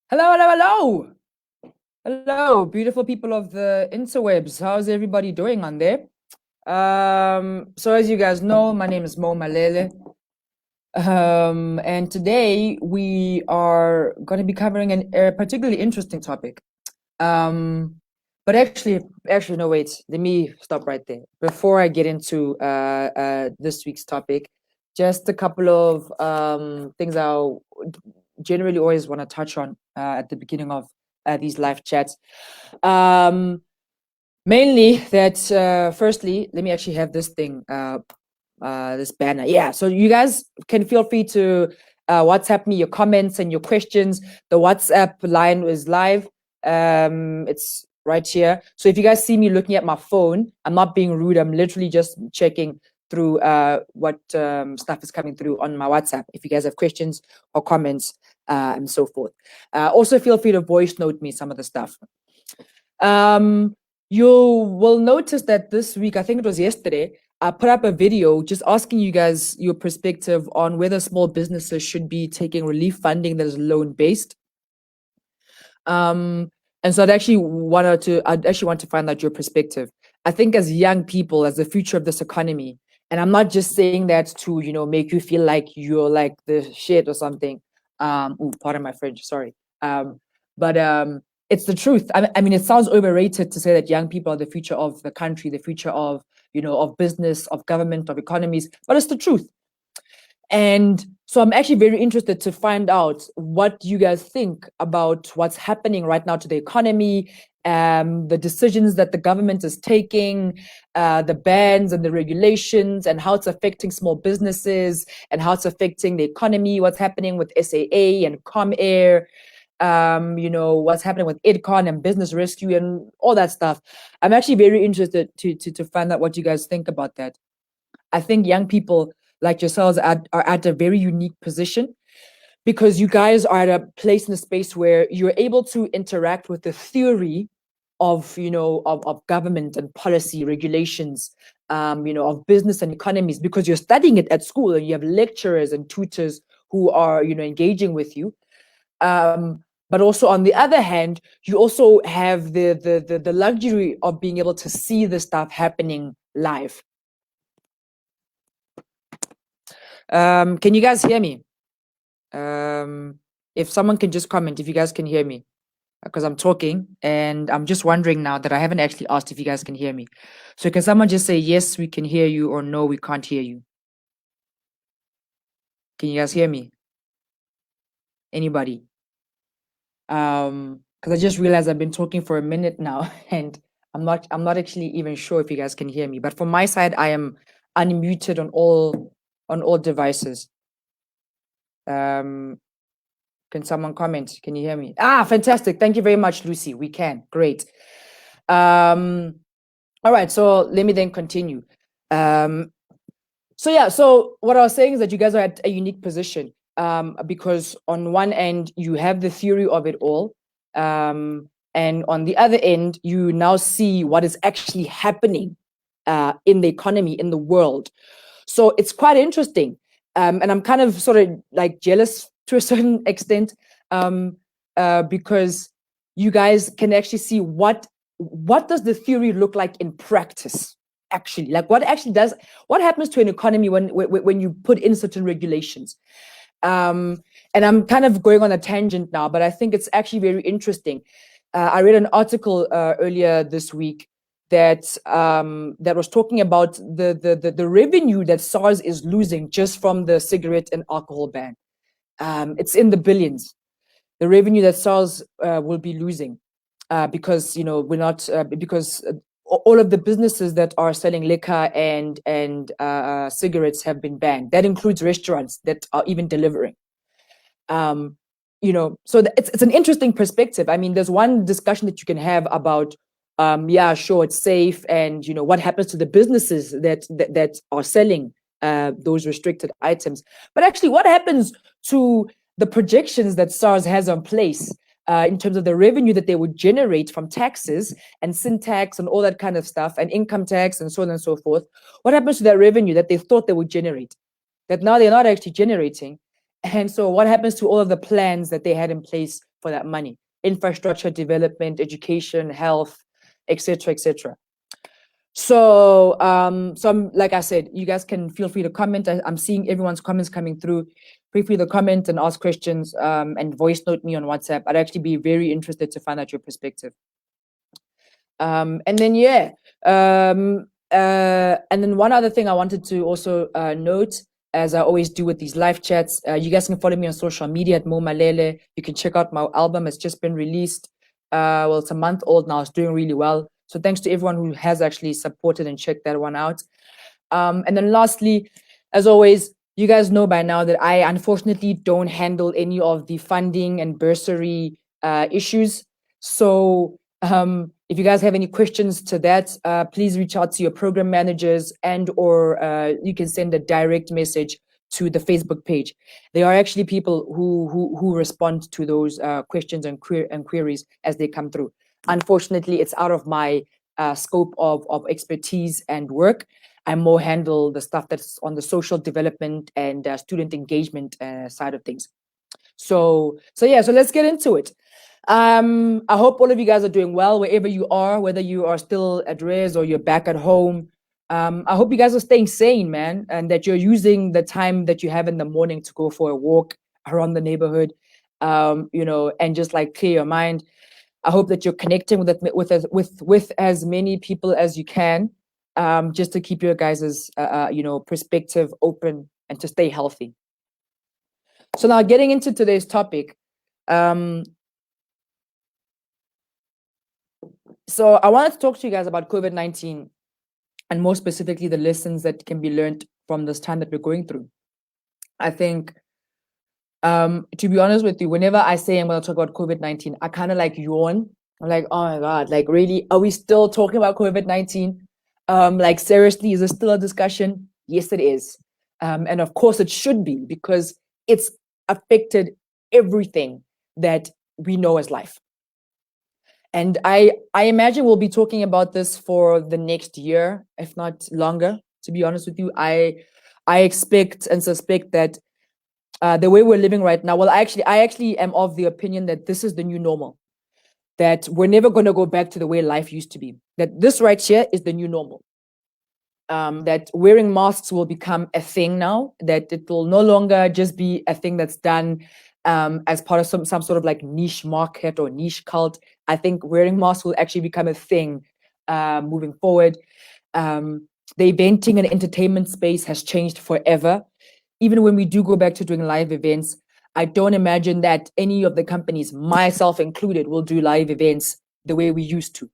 Hello, hello, hello. Hello, beautiful people of the interwebs. How's everybody doing on there? So as you guys know, my name is Mo Malele. And today we are going to be covering a particularly interesting topic. But actually, no, wait. Let me stop right there. Before I get into this week's topic, just a couple of things I generally always want to touch on at the beginning of these live chats. Mainly that, firstly, let me actually have this thing, this banner. Yeah, so you guys can feel free to WhatsApp me your comments and your questions. The WhatsApp line is live. It's right here. So if you guys see me looking at my phone, I'm not being rude. I'm literally just checking through what stuff is coming through on my WhatsApp. If you guys have questions or comments and so forth. Also feel free to voice note me some of the stuff. You will notice that this week, I think it was yesterday, I put up a video just asking you guys your perspective on whether small businesses should be taking relief funding that is loan based. And so I'd actually want to find out your perspective. I think as young people, as the future of this economy, and I'm not just saying that to, make you feel like you're like the shit or something. Pardon my French, sorry. But it's the truth. I mean, it sounds overrated to say that young people are the future of the country, the future of, of business, of government, of economies, but it's the truth. And so I'm actually very interested to find out what you guys think about what's happening right now to the economy, the decisions that the government is taking, the bans and the regulations, and how it's affecting small businesses and how it's affecting the economy, what's happening with SAA and ComAir, what's happening with IDCON and business rescue and all that stuff. I'm actually very interested to find out what you guys think about that. I think young people like yourselves are at a very unique position because you guys are at a place in a space where you're able to interact with the theory of, of government and policy regulations, of business and economies, because you're studying it at school and you have lecturers and tutors who are, engaging with you. But also on the other hand, you also have the luxury of being able to see the stuff happening live. Can you guys hear me? If someone can just comment if you guys can hear me, because I'm talking and I'm just wondering now that I haven't actually asked if you guys can hear me. So can someone just say, yes, we can hear you, or no, we can't hear you? Can you guys hear me? Anybody? Because I just realized I've been talking for a minute now and I'm not actually even sure if you guys can hear me. But from my side, I am unmuted on all devices. Can someone comment? Can you hear me? Fantastic. Thank you very much, Lucy. We can. Great. All right. So let me then continue. So what I was saying is that you guys are at a unique position because on one end, you have the theory of it all. And on the other end, you now see what is actually happening in the economy, in the world. So it's quite interesting. And I'm kind of sort of like jealous to a certain extent because you guys can actually see what does the theory look like in practice, actually. Like what happens to an economy when you put in certain regulations. And I'm kind of going on a tangent now, but I think it's actually very interesting. I read an article earlier this week that was talking about the revenue that SARS is losing just from the cigarette and alcohol ban. It's in the billions. The revenue that SARS will be losing because we're not because all of the businesses that are selling liquor and cigarettes have been banned. That includes restaurants that are even delivering. So it's an interesting perspective. I mean, there's one discussion that you can have about sure, it's safe, and what happens to the businesses that are selling those restricted items. But actually, what happens to the projections that SARS has on place in terms of the revenue that they would generate from taxes and sin tax and all that kind of stuff, and income tax and so on and so forth? What happens to that revenue that they thought they would generate, that now they're not actually generating? And so what happens to all of the plans that they had in place for that money: infrastructure development, education, health, etc., etc. So, like I said, you guys can feel free to comment. I'm seeing everyone's comments coming through. Feel free to comment and ask questions, and voice note me on WhatsApp. I'd actually be very interested to find out your perspective. And then and then one other thing I wanted to also note, as I always do with these live chats, you guys can follow me on social media at Mo Malele. You can check out my album. It's just been released. Well, it's a month old now. It's doing really well. So thanks to everyone who has actually supported and checked that one out. And then lastly, as always, you guys know by now that I unfortunately don't handle any of the funding and bursary issues. So if you guys have any questions to that, please reach out to your program managers, and or you can send a direct message to the Facebook page. There are actually people who respond to those questions and queries as they come through. Unfortunately, it's out of my scope of expertise and work. I more handle the stuff that's on the social development and student engagement side of things. So let's get into it. I hope all of you guys are doing well wherever you are, whether you are still at res or you're back at home. I hope you guys are staying sane, man, and that you're using the time that you have in the morning to go for a walk around the neighborhood, and just like clear your mind. I hope that you're connecting with as many people as you can, just to keep your guys' perspective open and to stay healthy. So now getting into today's topic. So I wanted to talk to you guys about COVID-19, and more specifically the lessons that can be learned from this time that we're going through. I think, to be honest with you, whenever I say I'm going to talk about COVID-19, I kind of like yawn. I'm like, oh my God, like really, are we still talking about COVID-19? Like seriously, is this still a discussion? Yes, it is. And of course it should be, because it's affected everything that we know as life. And I imagine we'll be talking about this for the next year, if not longer, to be honest with you. I expect and suspect that the way we're living right now, well, I actually am of the opinion that this is the new normal, that we're never going to go back to the way life used to be, that this right here is the new normal. That wearing masks will become a thing now, that it will no longer just be a thing that's done as part of some sort of like niche market or niche cult. I think wearing masks will actually become a thing moving forward. The eventing and entertainment space has changed forever. Even when we do go back to doing live events, I don't imagine that any of the companies, myself included, will do live events the way we used to.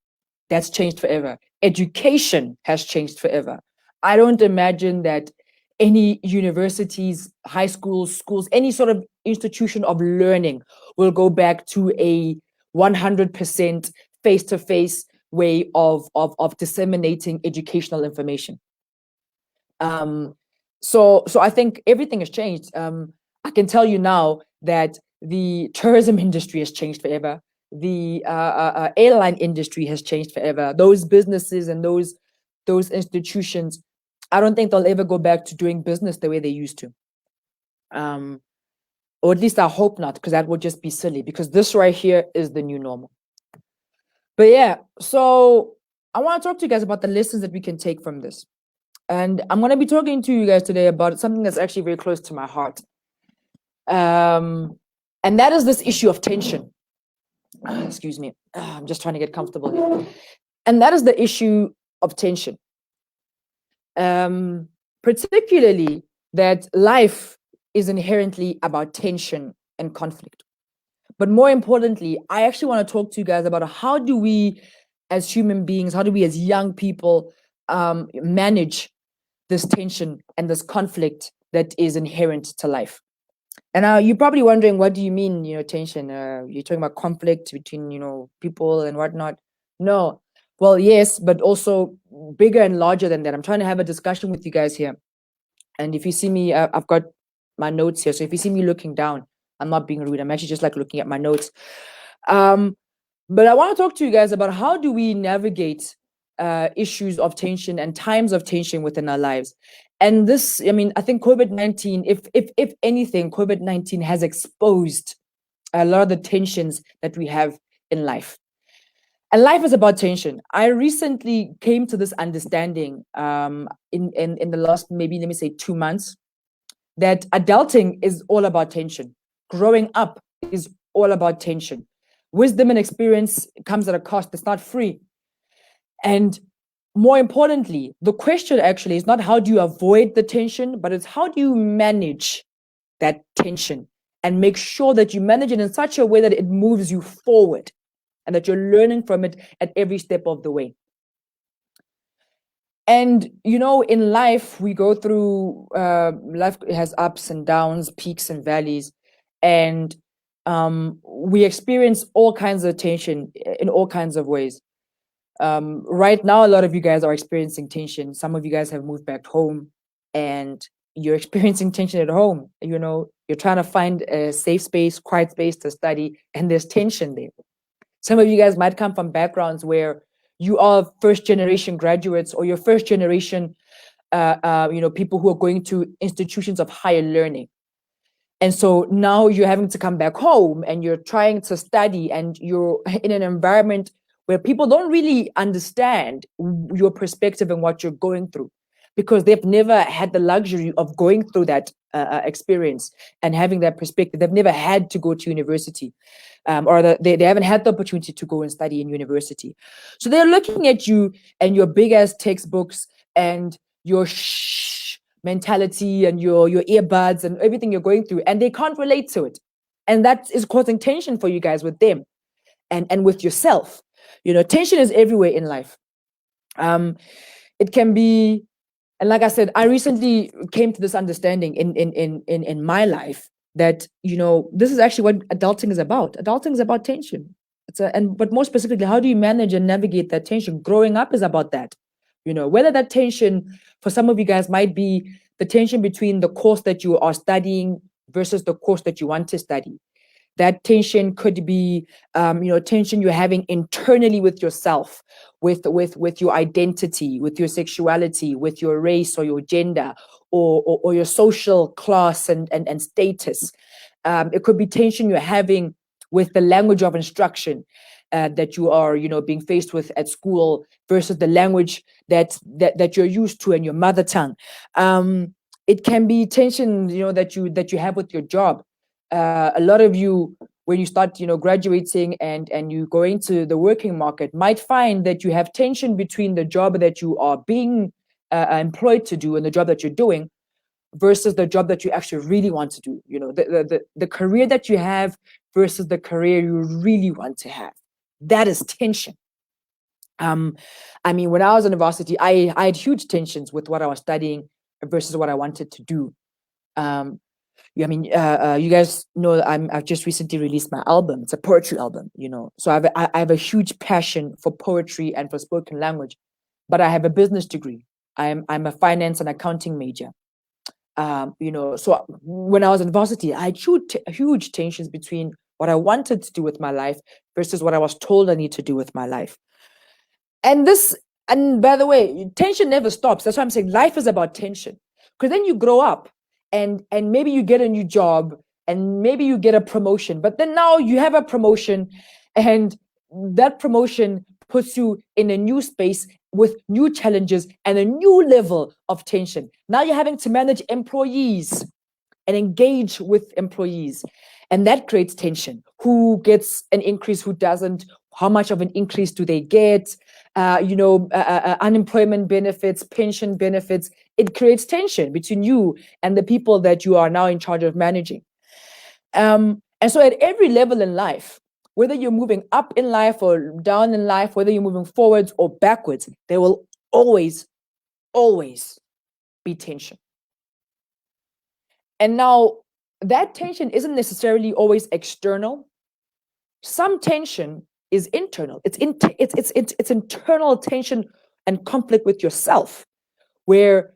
That's changed forever. Education has changed forever. I don't imagine that any universities, high schools, schools, any sort of institution of learning will go back to a 100% face-to-face way of disseminating educational information. So I think everything has changed. I can tell you now that the tourism industry has changed forever. The airline industry has changed forever. Those businesses and those institutions, I don't think they'll ever go back to doing business the way they used to. Or at least I hope not, because that would just be silly, because this right here is the new normal. But yeah, so I want to talk to you guys about the lessons that we can take from this. And I'm going to be talking to you guys today about something that's actually very close to my heart. And that is this issue of tension. Excuse me. I'm just trying to get comfortable here. And that is the issue of tension. Particularly that life is inherently about tension and conflict. But more importantly, I actually want to talk to you guys about how do we as human beings, how do we as young people manage this tension and this conflict that is inherent to life. And you're probably wondering, what do you mean, tension? You're talking about conflict between, people and whatnot. No. Well, yes, but also bigger and larger than that. I'm trying to have a discussion with you guys here. And if you see me, I've got my notes here. So if you see me looking down, I'm not being rude. I'm actually just like looking at my notes. But I want to talk to you guys about how do we navigate issues of tension and times of tension within our lives. And this, I think COVID-19, if anything, COVID-19 has exposed a lot of the tensions that we have in life. And life is about tension. I recently came to this understanding in the last, maybe let me say 2 months, that adulting is all about tension. Growing up is all about tension. Wisdom and experience comes at a cost. It's not free. And more importantly, the question actually is not how do you avoid the tension, but it's how do you manage that tension and make sure that you manage it in such a way that it moves you forward and that you're learning from it at every step of the way. And, in life, we go through, life has ups and downs, peaks and valleys. And we experience all kinds of tension in all kinds of ways. Right now, a lot of you guys are experiencing tension. Some of you guys have moved back home and you're experiencing tension at home. You're trying to find a safe space, quiet space to study, and there's tension there. Some of you guys might come from backgrounds where you are first generation graduates or you're first generation, people who are going to institutions of higher learning. And so now you're having to come back home and you're trying to study and you're in an environment where people don't really understand your perspective and what you're going through because they've never had the luxury of going through that experience and having that perspective. They've never had to go to university or they haven't had the opportunity to go and study in university. So they're looking at you and your big ass textbooks and your mentality and your earbuds and everything you're going through, and they can't relate to it. And that is causing tension for you guys with them and with yourself. Tension is everywhere in life. It can be, and like I said, I recently came to this understanding in my life that, this is actually what adulting is about. Adulting is about tension. But more specifically, how do you manage and navigate that tension? Growing up is about that. Whether that tension for some of you guys might be the tension between the course that you are studying versus the course that you want to study. That tension could be, tension you're having internally with yourself, with your identity, with your sexuality, with your race or your gender, or your social class and status. It could be tension you're having with the language of instruction that you are, being faced with at school versus the language that you're used to in your mother tongue. It can be tension, that you have with your job. A lot of you, when you start, graduating and you go into the working market, might find that you have tension between the job that you are being employed to do and the job that you're doing versus the job that you actually really want to do. The career that you have versus the career you really want to have. That is tension. When I was in university, I had huge tensions with what I was studying versus what I wanted to do. You guys know I've just recently released my album. It's a poetry album, So I have a huge passion for poetry and for spoken language, but I have a business degree. I'm a finance and accounting major. So when I was in university, I had huge tensions between what I wanted to do with my life versus what I was told I need to do with my life. And by the way, tension never stops. That's why I'm saying life is about tension. Because then you grow up and maybe you get a new job and maybe you get a promotion, but then now you have a promotion and that promotion puts you in a new space with new challenges and a new level of tension. Now you're having to manage employees and engage with employees. And that creates tension. Who gets an increase, who doesn't? How much of an increase do they get? Unemployment benefits, pension benefits. It creates tension between you and the people that you are now in charge of managing. And so at every level in life, whether you're moving up in life or down in life, whether you're moving forwards or backwards, there will always be tension. And now that tension isn't necessarily always external. Some tension is internal. It's internal tension and conflict with yourself, where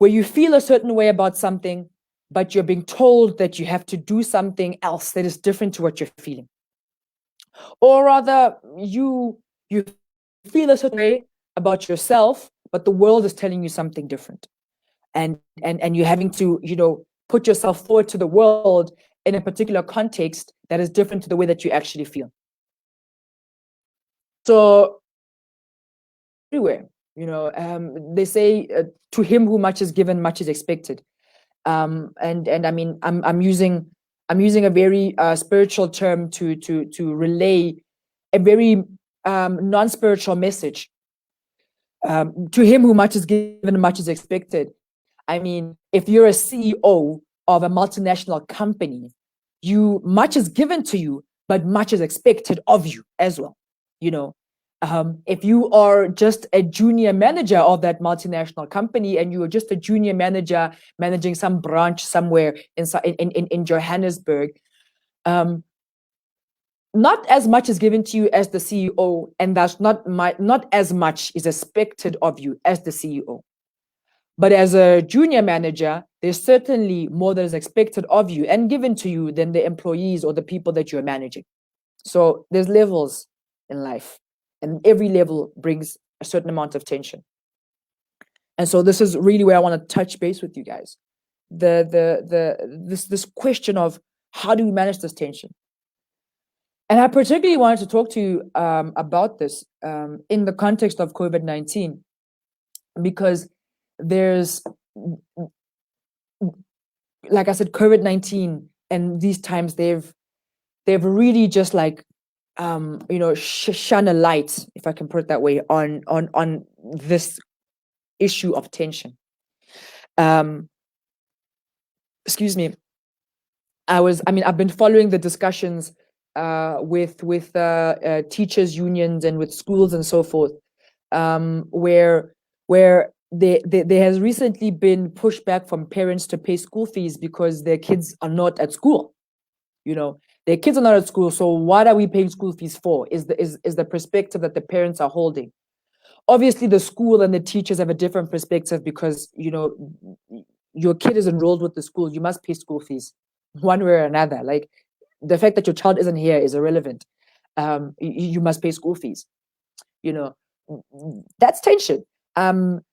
you feel a certain way about something, but you're being told that you have to do something else that is different to what you're feeling. Or rather, you feel a certain way about yourself, but the world is telling you something different. And you're having to, put yourself forward to the world in a particular context that is different to the way that you actually feel. So everywhere, they say, to him who much is given, much is expected. And I mean, I'm using a very spiritual term to relay a very non-spiritual message. To him who much is given, much is expected. I mean, if you're a CEO of a multinational company, much is given to you, but much is expected of you as well. If you are just a junior manager of that multinational company, and you are just a junior manager managing some branch somewhere in Johannesburg, not as much is given to you as the CEO, and that's not as much is expected of you as the CEO. But as a junior manager, there's certainly more that is expected of you and given to you than the employees or the people that you're managing. So there's levels in life, and every level brings a certain amount of tension. And so this is really where I want to touch base with you guys. This question of how do we manage this tension? And I particularly wanted to talk to you about this in the context of COVID-19, because there's, like I said, COVID-19 and these times they've really just like shone a light, if I can put it that way, on this issue of tension. Excuse me. I've been following the discussions with teachers unions and with schools and so forth, where there has recently been pushback from parents to pay school fees because their kids are not at school. Their kids are not at school, so what are we paying school fees for? Is the perspective that the parents are holding. Obviously, the school and the teachers have a different perspective because your kid is enrolled with the school. You must pay school fees one way or another. Like, the fact that your child isn't here is irrelevant. You must pay school fees. That's tension. The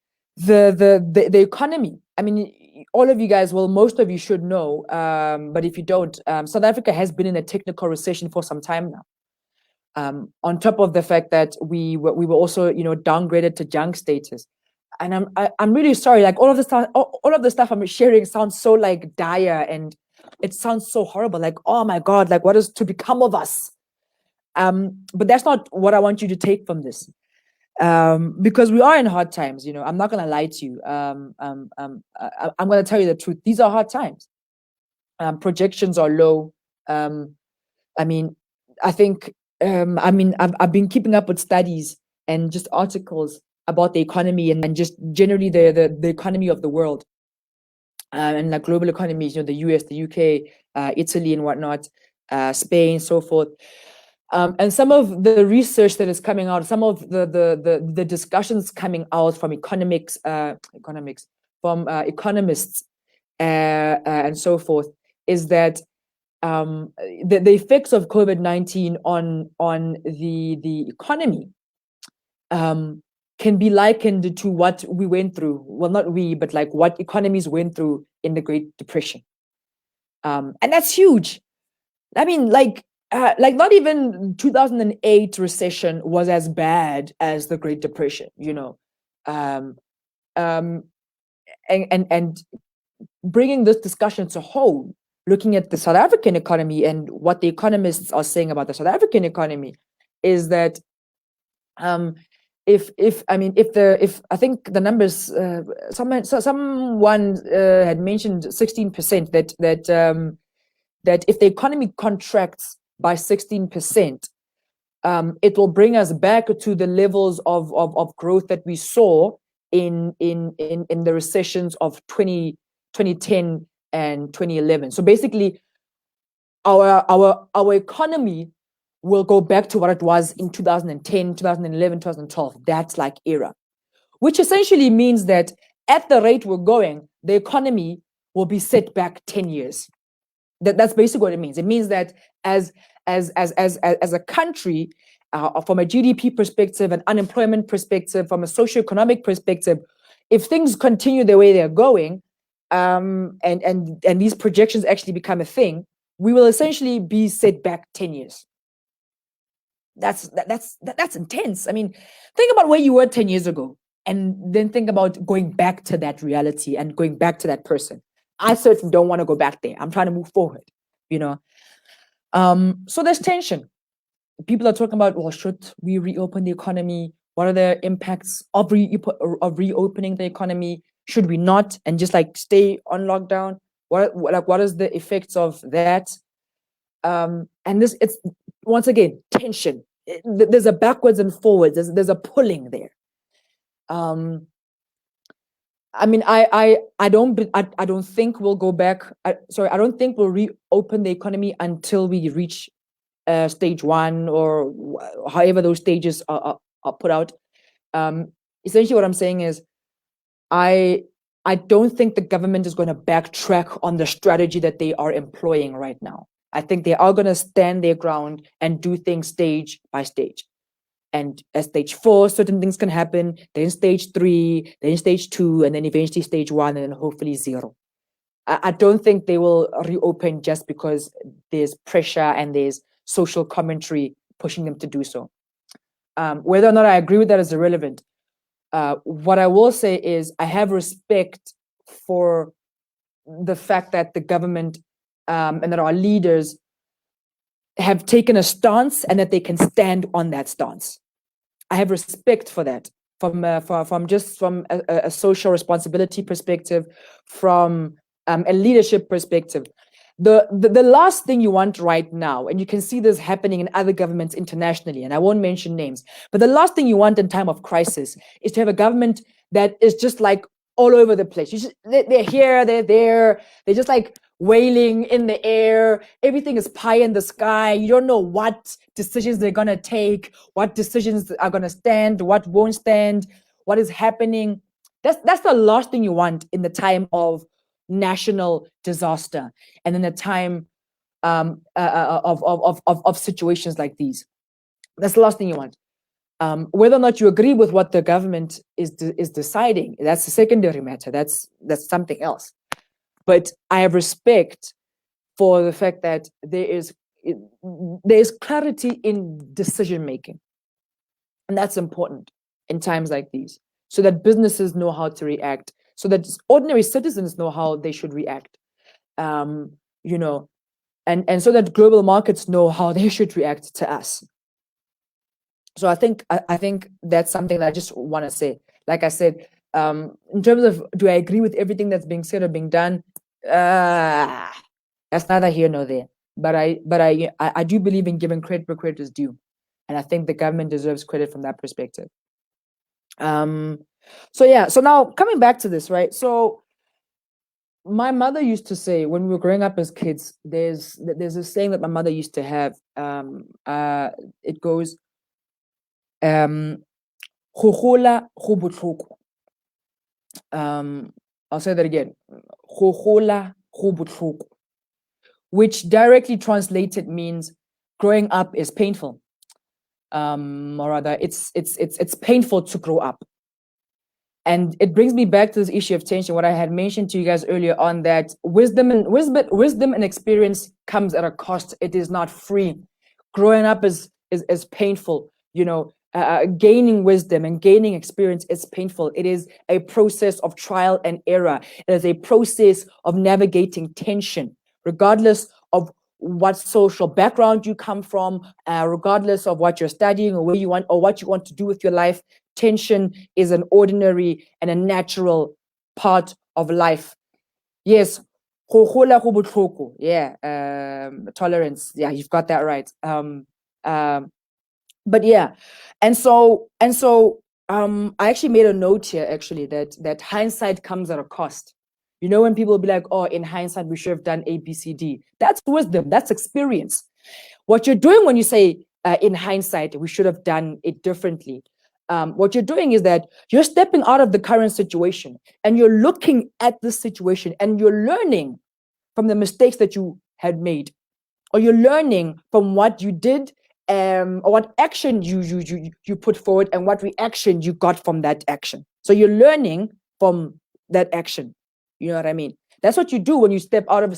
economy. I mean, all of you guys, well, most of you should know, but if you don't, South Africa has been in a technical recession for some time now. On top of the fact that we were also, downgraded to junk status. And I'm really sorry. Like, all of the stuff I'm sharing sounds so like dire, and it sounds so horrible. Like, oh my God, like what is to become of us? But that's not what I want you to take from this. Because we are in hard times. I'm not gonna lie to you. I'm gonna tell you the truth. These are hard times. Projections are low. I think I've been keeping up with studies and just articles about the economy and just generally the economy of the world, and like global economies. The US, the UK, Italy, and whatnot, Spain, so forth. And some of the research that is coming out, some of the discussions coming out from economists, and so forth, is that the effects of COVID-19 on the economy can be likened to what we went through. Well, not we, but like what economies went through in the Great Depression. And that's huge. I mean, like not even 2008 recession was as bad as the Great Depression, and bringing this discussion to home, looking at the South African economy and what the economists are saying about the South African economy, is that if I think the numbers, someone had mentioned 16%, that if the economy contracts by 16%, it will bring us back to the levels of growth that we saw in the recessions of 2010 and 2011. So basically, our economy will go back to what it was in 2010, 2011, 2012, that like era, which essentially means that at the rate we're going, the economy will be set back 10 years. That's basically what it means. It means that as a country, from a GDP perspective, an unemployment perspective, from a socioeconomic perspective, if things continue the way they're going, and these projections actually become a thing, we will essentially be set back 10 years. That's intense. I mean, think about where you were 10 years ago, and then think about going back to that reality and going back to that person. I certainly don't want to go back there. I'm trying to move forward, you know. So there's tension. People are talking about, well, should we reopen the economy? What are the impacts of reopening the economy? Should we not, and just like stay on lockdown? What is the effects of that? And this, it's once again tension. There's a backwards and forwards. There's a pulling there. I mean, I don't think we'll go back. I don't think we'll reopen the economy until we reach stage 1, or however those stages are put out. Essentially, what I'm saying is, I don't think the government is going to backtrack on the strategy that they are employing right now. I think they are going to stand their ground and do things stage by stage. And at stage 4, certain things can happen. Then stage 3, then stage 2, and then eventually stage 1, and then hopefully 0. I don't think they will reopen just because there's pressure and there's social commentary pushing them to do so. Whether or not I agree with that is irrelevant. What I will say is, I have respect for the fact that the government and that our leaders have taken a stance and that they can stand on that stance. I have respect for that, from a social responsibility perspective, from a leadership perspective. The last thing you want right now, and you can see this happening in other governments internationally, and I won't mention names, but the last thing you want in time of crisis is to have a government that is just like all over the place. They're here, they're there, they're just like wailing in the air. Everything is pie in the sky. You don't know what decisions they're going to take, what decisions are going to stand, what won't stand, what is happening. That's the last thing you want in the time of national disaster and in a time of situations like these. That's the last thing you want. Whether or not you agree with what the government is deciding, that's a secondary matter. That's something else. But I have respect for the fact that there is clarity in decision making, and that's important in times like these, so that businesses know how to react, so that ordinary citizens know how they should react, and so that global markets know how they should react to us. So I think that's something that I just want to say. Like I said, in terms of, do I agree with everything that's being said or being done? That's neither here nor there. But I do believe in giving credit where credit is due, and I think the government deserves credit from that perspective. So now coming back to this, right? So my mother used to say, when we were growing up as kids, there's a saying that my mother used to have. It goes, "Gogola go botlhoko." I'll say that again. "Gogola go botlhoko," which directly translated means growing up is painful. Or rather, it's painful to grow up. And it brings me back to this issue of tension, what I had mentioned to you guys earlier on, that wisdom and experience comes at a cost. It is not free. Growing up is painful. Gaining wisdom and gaining experience is painful. It is a process of trial and error. It is a process of navigating tension, regardless of what social background you come from, regardless of what you're studying or where you want or what you want to do with your life. Tension is an ordinary and a natural part of life. Yes, yeah, tolerance. Yeah, you've got that right. But yeah, and so I actually made a note here, actually, that hindsight comes at a cost. When people be like, "Oh, in hindsight, we should have done A, B, C, D." That's wisdom. That's experience. What you're doing when you say, in hindsight, we should have done it differently, what you're doing is that you're stepping out of the current situation and you're looking at the situation and you're learning from the mistakes that you had made, or you're learning from what you did, or what action you put forward and what reaction you got from that action. So you're learning from that action. You know what I mean? That's what you do when you step out of a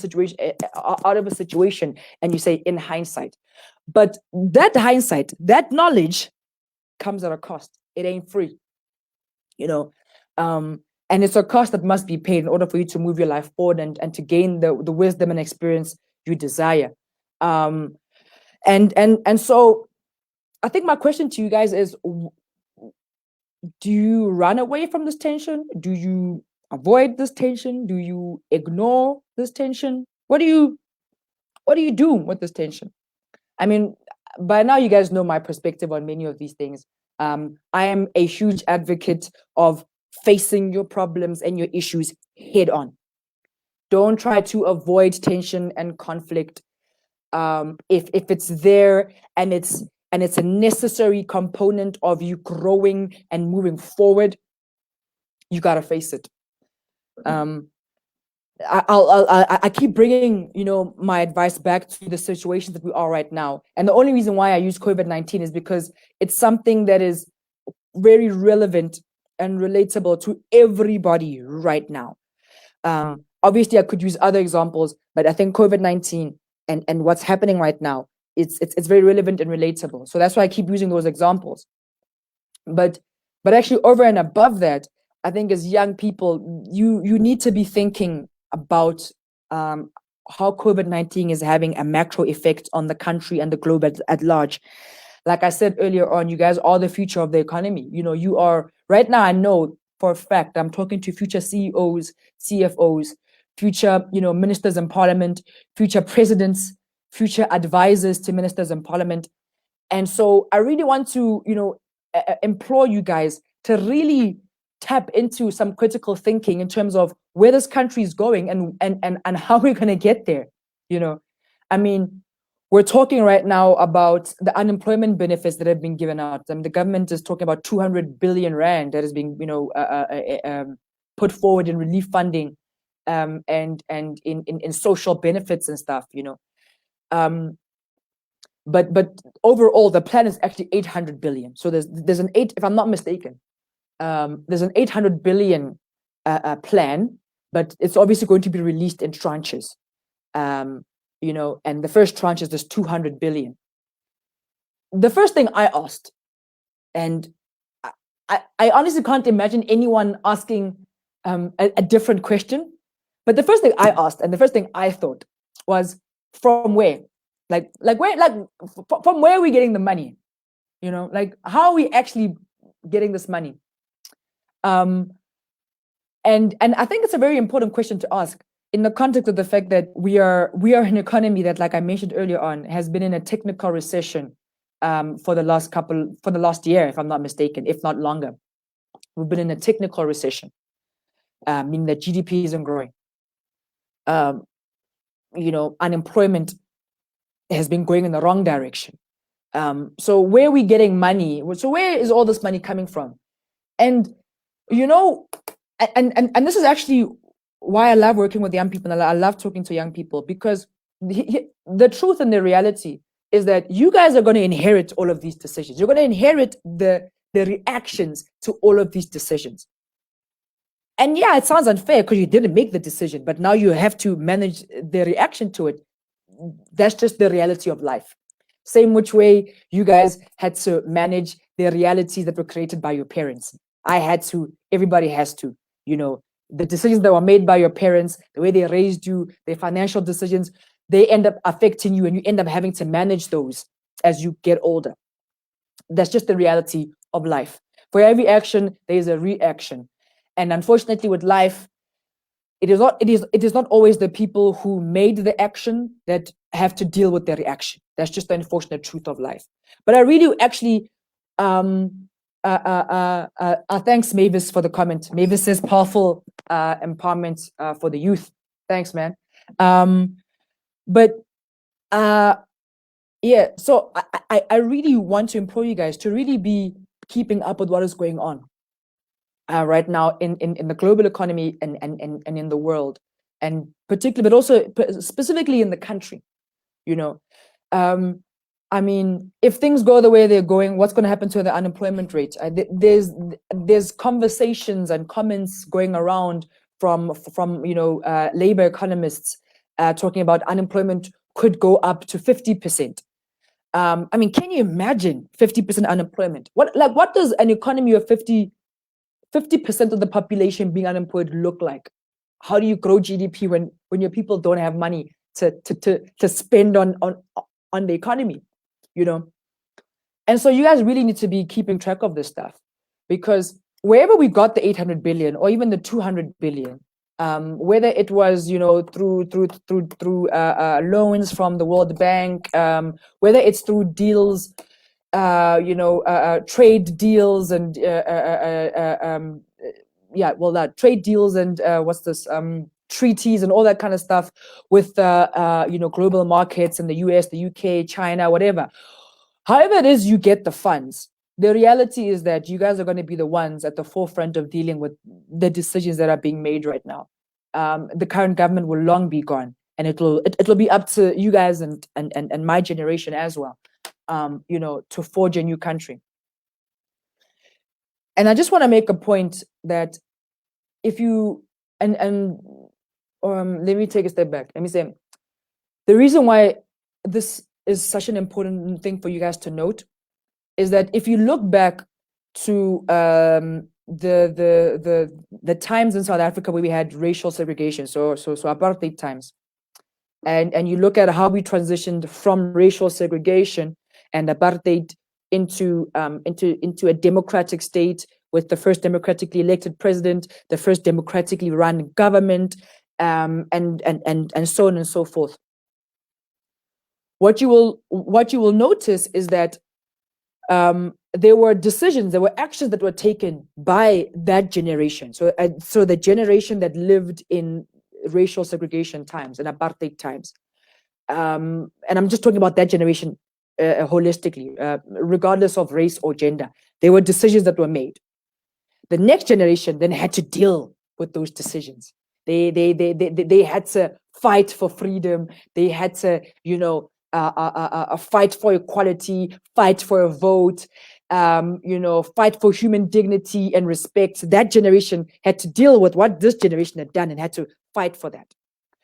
situation and you say in hindsight. But that hindsight, that knowledge comes at a cost. It ain't free, you know. And it's a cost that must be paid in order for you to move your life forward and to gain the wisdom and experience you desire. And so I think my question to you guys is, do you run away from this tension? Do you avoid this tension? Do you ignore this tension? What do you do with this tension? I mean, by now you guys know my perspective on many of these things. I am a huge advocate of facing your problems and your issues head on. Don't try to avoid tension and conflict. If it's there and it's a necessary component of you growing and moving forward, you gotta face it. I keep bringing, my advice back to the situations that we are right now. And the only reason why I use COVID-19 is because it's something that is very relevant and relatable to everybody right now. Obviously, I could use other examples, but I think COVID-19 and what's happening right now, it's very relevant and relatable. So that's why I keep using those examples. But actually, over and above that, I think as young people, you need to be thinking about how COVID-19 is having a macro effect on the country and the globe at large. Like I said earlier on, you guys are the future of the economy. You are right now. I know for a fact I'm talking to future CEOs, CFOs, future ministers in parliament, future presidents, future advisors to ministers in parliament. And so I really want to implore you guys to really tap into some critical thinking in terms of where this country is going and how we're going to get there. I mean, we're talking right now about the unemployment benefits that have been given out. The government is talking about 200 billion rand that is being put forward in relief funding and in social benefits and stuff. But overall, the plan is actually 800 billion. So there's an if I'm not mistaken, there's an 800 billion plan, but it's obviously going to be released in tranches. And the first tranche is this 200 billion. The first thing I asked, and I honestly can't imagine anyone asking a different question, but the first thing I asked and the first thing I thought was, from where? Like where? Like from where are we getting the money? Like how are we actually getting this money? And I think it's a very important question to ask in the context of the fact that we are an economy that, like I mentioned earlier on, has been in a technical recession for the last year, if I'm not mistaken, if not longer. We've been in a technical recession, meaning that GDP isn't growing. Unemployment has been going in the wrong direction. So where are we getting money? So where is all this money coming from? And and this is actually why I love working with young people, and I love talking to young people, because the truth and the reality is that you guys are going to inherit all of these decisions. You're going to inherit the reactions to all of these decisions. And yeah, it sounds unfair because you didn't make the decision, but now you have to manage the reaction to it. That's just the reality of life. Same which way you guys had to manage the realities that were created by your parents. I had to, everybody has to, the decisions that were made by your parents, the way they raised you, their financial decisions, they end up affecting you, and you end up having to manage those as you get older. That's just the reality of life. For every action, there is a reaction. And unfortunately with life, it is not always the people who made the action that have to deal with the reaction. That's just the unfortunate truth of life. But I really actually thanks Mavis for the comment. Mavis says powerful empowerment for the youth. Thanks, man. Yeah, so I really want to implore you guys to really be keeping up with what is going on right now in the global economy and in the world, and particularly, but also specifically in the country. I mean, if things go the way they're going, what's going to happen to the unemployment rate? There's conversations and comments going around from labor economists talking about unemployment could go up to 50%. I mean, can you imagine 50% unemployment? What does an economy of 50% of the population being unemployed look like? How do you grow GDP when your people don't have money to spend on the economy, And so you guys really need to be keeping track of this stuff, because wherever we got the 800 billion or even the 200 billion, whether it was through loans from the World Bank, whether it's through deals, trade deals and trade deals and treaties and all that kind of stuff with global markets in the US, the UK, China, whatever. However it is you get the funds, the reality is that you guys are going to be the ones at the forefront of dealing with the decisions that are being made right now. The current government will long be gone, and it'll be up to you guys and my generation as well, to forge a new country. And I just want to make a point that if you let me take a step back. Let me say, the reason why this is such an important thing for you guys to note is that if you look back to the times in South Africa where we had racial segregation, so apartheid times, and you look at how we transitioned from racial segregation and apartheid into a democratic state with the first democratically elected president, the first democratically run government, and so on and so forth. What you will notice is that there were decisions, there were actions that were taken by that generation. So the generation that lived in racial segregation times and apartheid times, and I'm just talking about that generation holistically, regardless of race or gender. There were decisions that were made. The next generation then had to deal with those decisions. They had to fight for freedom. They had to, fight for equality, fight for a vote, fight for human dignity and respect. That generation had to deal with what this generation had done and had to fight for that.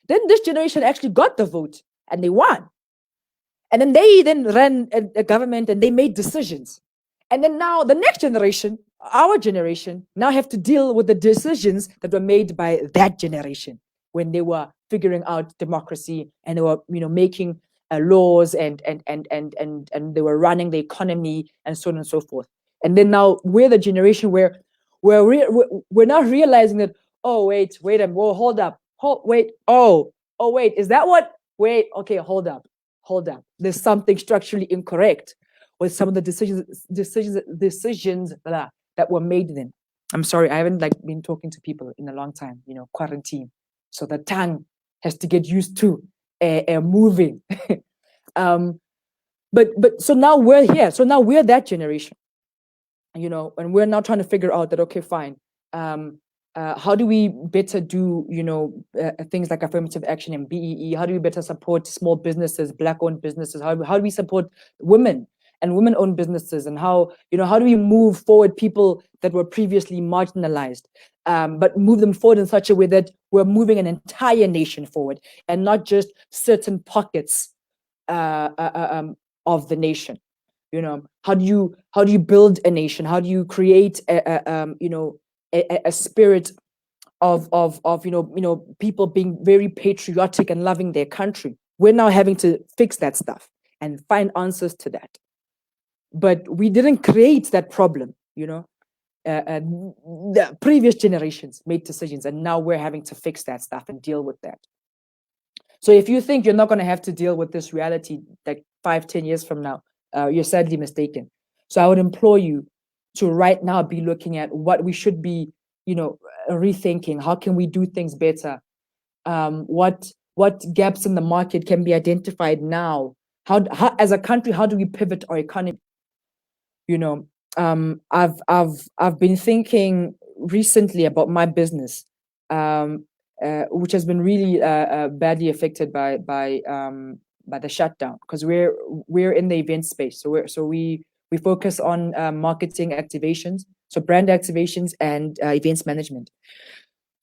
Then this generation actually got the vote and they won. And then they ran a government and they made decisions. And then now the next generation, our generation, now have to deal with the decisions that were made by that generation when they were figuring out democracy and they were, making laws and they were running the economy and so on and so forth. And then now we're the generation where we're now realizing that, oh wait a minute, whoa, hold up, wait, is that what? Wait, okay, hold up. There's something structurally incorrect with some of the decisions that were made then. I'm sorry, I haven't been talking to people in a long time, quarantine. So the tongue has to get used to moving. But so now we're here. So now we're that generation, and we're now trying to figure out that, okay, fine. How do we better do, things like affirmative action and BEE? How do we better support small businesses, Black-owned businesses? How do we support women and women-owned businesses? And how do we move forward people that were previously marginalized, but move them forward in such a way that we're moving an entire nation forward and not just certain pockets of the nation? How do you build a nation? How do you create a spirit of people being very patriotic and loving their country? We're now having to fix that stuff and find answers to that. But we didn't create that problem, the previous generations made decisions, and now we're having to fix that stuff and deal with that. So if you think you're not going to have to deal with this reality like 5-10 years from now, you're sadly mistaken. So I would implore you to right now be looking at what we should be, rethinking. How can we do things better? What gaps in the market can be identified now? How as a country, how do we pivot our economy? I've been thinking recently about my business, which has been really badly affected by the shutdown, because we're in the event space. So we focus on marketing activations, so brand activations and events management.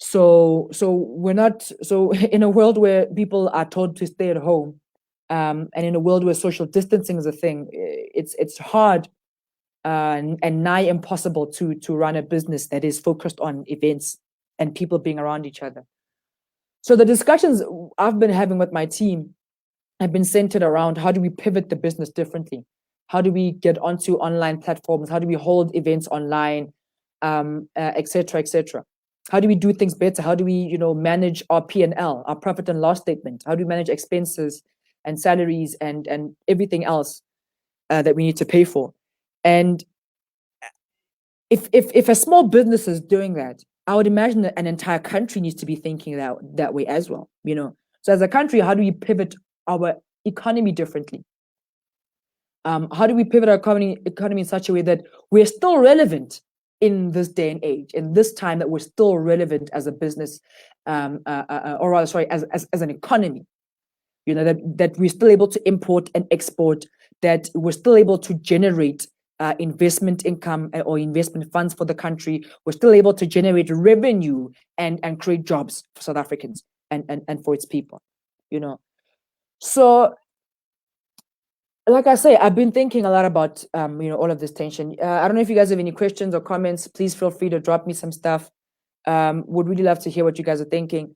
So we're not, so in a world where people are told to stay at home, and in a world where social distancing is a thing, it's hard, and nigh impossible to run a business that is focused on events and people being around each other. So the discussions I've been having with my team have been centered around how do we pivot the business differently? How do we get onto online platforms? How do we hold events online, et cetera, et cetera? How do we do things better? How do we, manage our P&L, our profit and loss statement? How do we manage expenses and salaries and everything else that we need to pay for? And if a small business is doing that, I would imagine that an entire country needs to be thinking that way as well. So as a country, how do we pivot our economy differently? How do we pivot our economy in such a way that we're still relevant in this day and age, in this time, that we're still relevant as a business, or rather, sorry, as an economy? That we're still able to import and export, that we're still able to generate investment income or investment funds for the country. We're still able to generate revenue and create jobs for South Africans and for its people. So, like I say, I've been thinking a lot about all of this tension. I don't know if you guys have any questions or comments. Please feel free to drop me some stuff. Would really love to hear what you guys are thinking.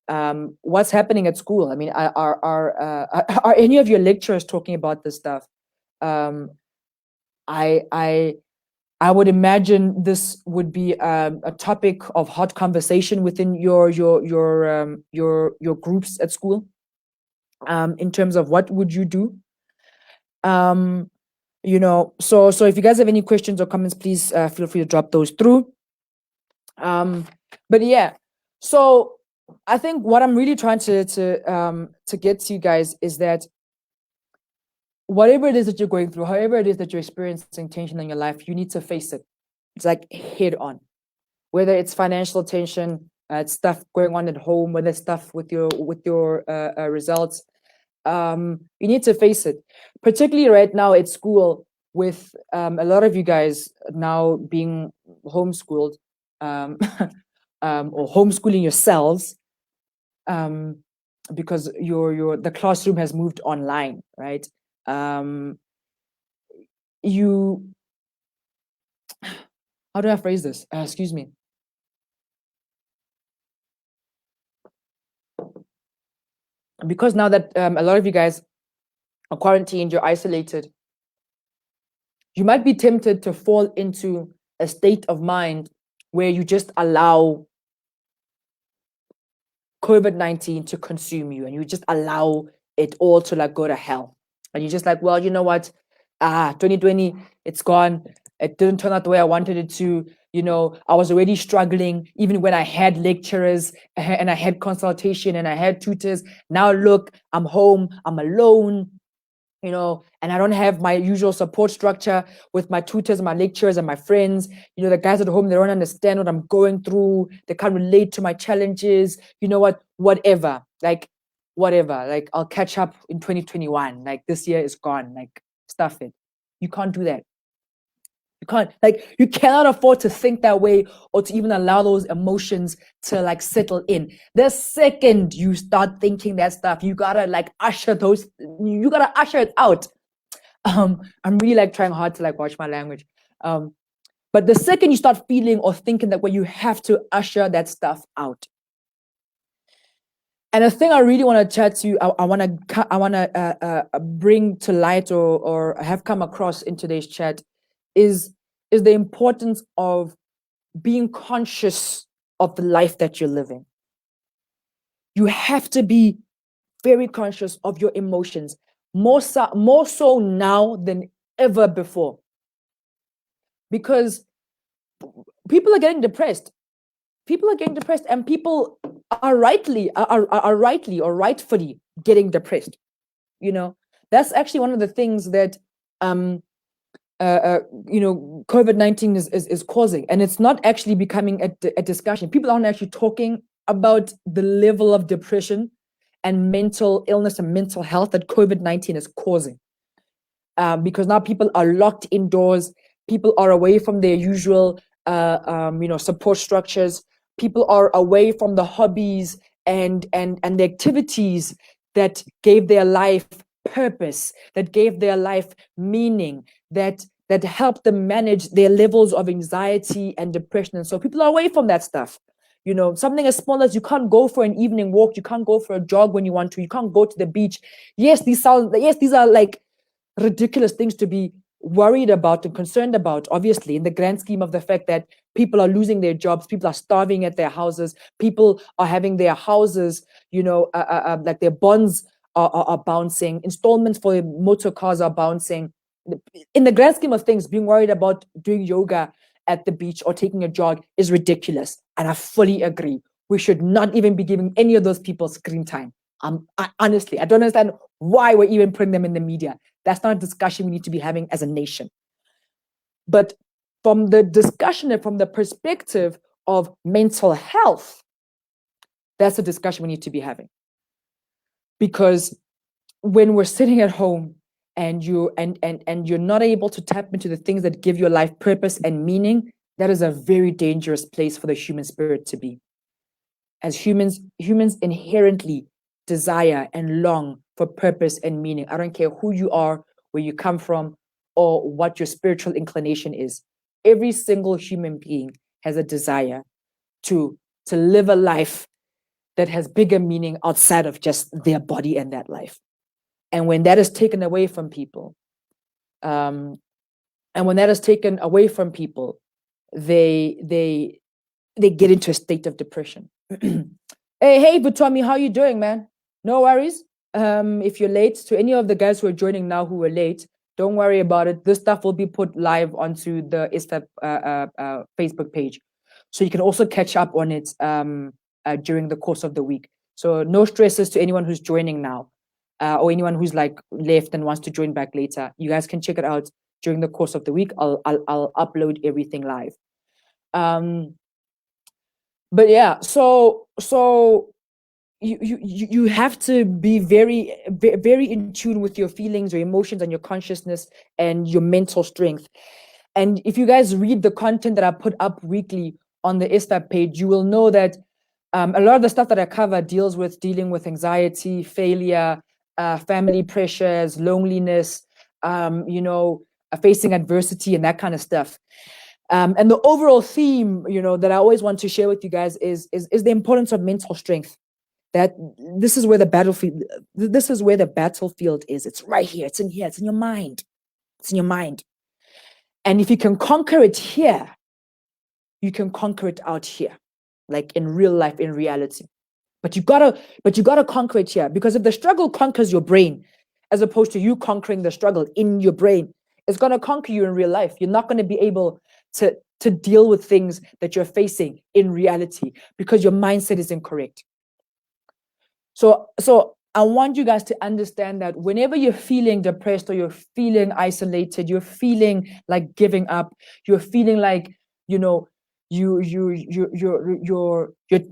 What's happening at school? I mean, are any of your lecturers talking about this stuff? I would imagine this would be a topic of hot conversation within your groups at school. In terms of what would you do? So if you guys have any questions or comments, please feel free to drop those through. But yeah, so I think what I'm really trying to get to you guys is that whatever it is that you're going through, however it is that you're experiencing tension in your life, you need to face it. It's like head on. Whether it's financial tension, it's stuff going on at home, whether it's stuff with your results, you need to face it. Particularly right now at school, with a lot of you guys now being homeschooled, or homeschooling yourselves, because the classroom has moved online, right? How do I phrase this? Excuse me. Because now that a lot of you guys are quarantined, you're isolated, you might be tempted to fall into a state of mind where you just allow COVID-19 to consume you, and you just allow it all to go to hell. And you're just like, well, you know what? 2020, it's gone. It didn't turn out the way I wanted it to. I was already struggling even when I had lecturers and I had consultation and I had tutors. Now look, I'm home, I'm alone, and I don't have my usual support structure with my tutors, my lecturers, and my friends. The guys at home, they don't understand what I'm going through. They can't relate to my challenges. You know what? Whatever. I'll catch up in 2021. This year is gone. Stuff it. You can't do that. You can't, you cannot afford to think that way or to even allow those emotions to settle in. The second you start thinking that stuff, you gotta usher it out. I'm really trying hard to watch my language. But the second you start feeling or thinking that way, you have to usher that stuff out. And the thing I really want to chat to you, I want to bring to light or have come across in today's chat is the importance of being conscious of the life that you're living. You have to be very conscious of your emotions, more so now than ever before, because people are getting depressed. And people are rightly or rightfully getting depressed. That's actually one of the things that COVID-19 is causing, and it's not actually becoming a discussion. People aren't actually talking about the level of depression and mental illness and mental health that COVID-19 is causing, because now people are locked indoors. People are away from their usual support structures. People are away from the hobbies and the activities that gave their life purpose, that gave their life meaning, that helped them manage their levels of anxiety and depression. And so people are away from that stuff. You know, something as small as you can't go for an evening walk, you can't go for a jog when you want to, you can't go to the beach. Yes, these are like ridiculous things to be worried about and concerned about, obviously, in the grand scheme of the fact that people are losing their jobs, people are starving at their houses, people are having their houses, like their bonds are bouncing, installments for their motor cars are bouncing. In the grand scheme of things, being worried about doing yoga at the beach or taking a jog is ridiculous. And I fully agree. We should not even be giving any of those people screen time. Honestly, I don't understand why we're even putting them in the media. That's not a discussion we need to be having as a nation. But from the discussion and from the perspective of mental health, that's a discussion we need to be having. Because when we're sitting at home and you're not able to tap into the things that give your life purpose and meaning, that is a very dangerous place for the human spirit to be. As humans inherently desire and long for purpose and meaning. I don't care who you are, where you come from, or what your spiritual inclination is. Every single human being has a desire to live a life that has bigger meaning outside of just their body and that life. And when that is taken away from people, they get into a state of depression. Hey, Butomi, how you doing, man? No worries. If you're late, to any of the guys who are joining now who are late, don't worry about it. This stuff will be put live onto the ISFAP Facebook page. So you can also catch up on it during the course of the week. So no stresses to anyone who's joining now or anyone who's like left and wants to join back later. You guys can check it out during the course of the week. I'll upload everything live. But yeah, so you have to be very, very in tune with your feelings, your emotions, and your consciousness and your mental strength. And if you guys read the content that I put up weekly on the ISFAP page, you will know that a lot of the stuff that I cover deals with dealing with anxiety, failure, family pressures, loneliness, facing adversity and that kind of stuff. And the overall theme, that I always want to share with you guys is the importance of mental strength. That this is where the battlefield is. It's right here. It's in here. It's in your mind. It's in your mind. And if you can conquer it here, you can conquer it out here, like in real life, in reality. But you gotta conquer it here, because if the struggle conquers your brain, as opposed to you conquering the struggle in your brain, it's gonna conquer you in real life. You're not gonna be able to deal with things that you're facing in reality because your mindset is incorrect. So I want you guys to understand that whenever you're feeling depressed or you're feeling isolated, you're feeling like giving up, you're feeling like, you're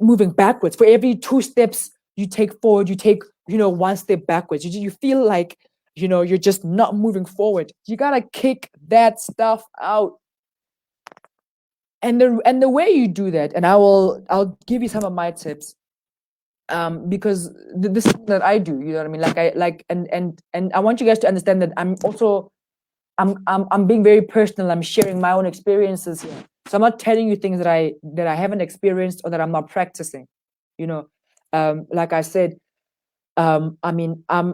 moving backwards. For every 2 steps you take forward, you take, 1 step backwards. You feel like, you're just not moving forward. You gotta kick that stuff out. And the way you do that, and I'll give you some of my tips. Because this is that I do, you know what I mean? And I want you guys to understand that I'm being very personal. I'm sharing my own experiences here. So I'm not telling you things that I haven't experienced or that I'm not practicing. Like I said, I mean, I'm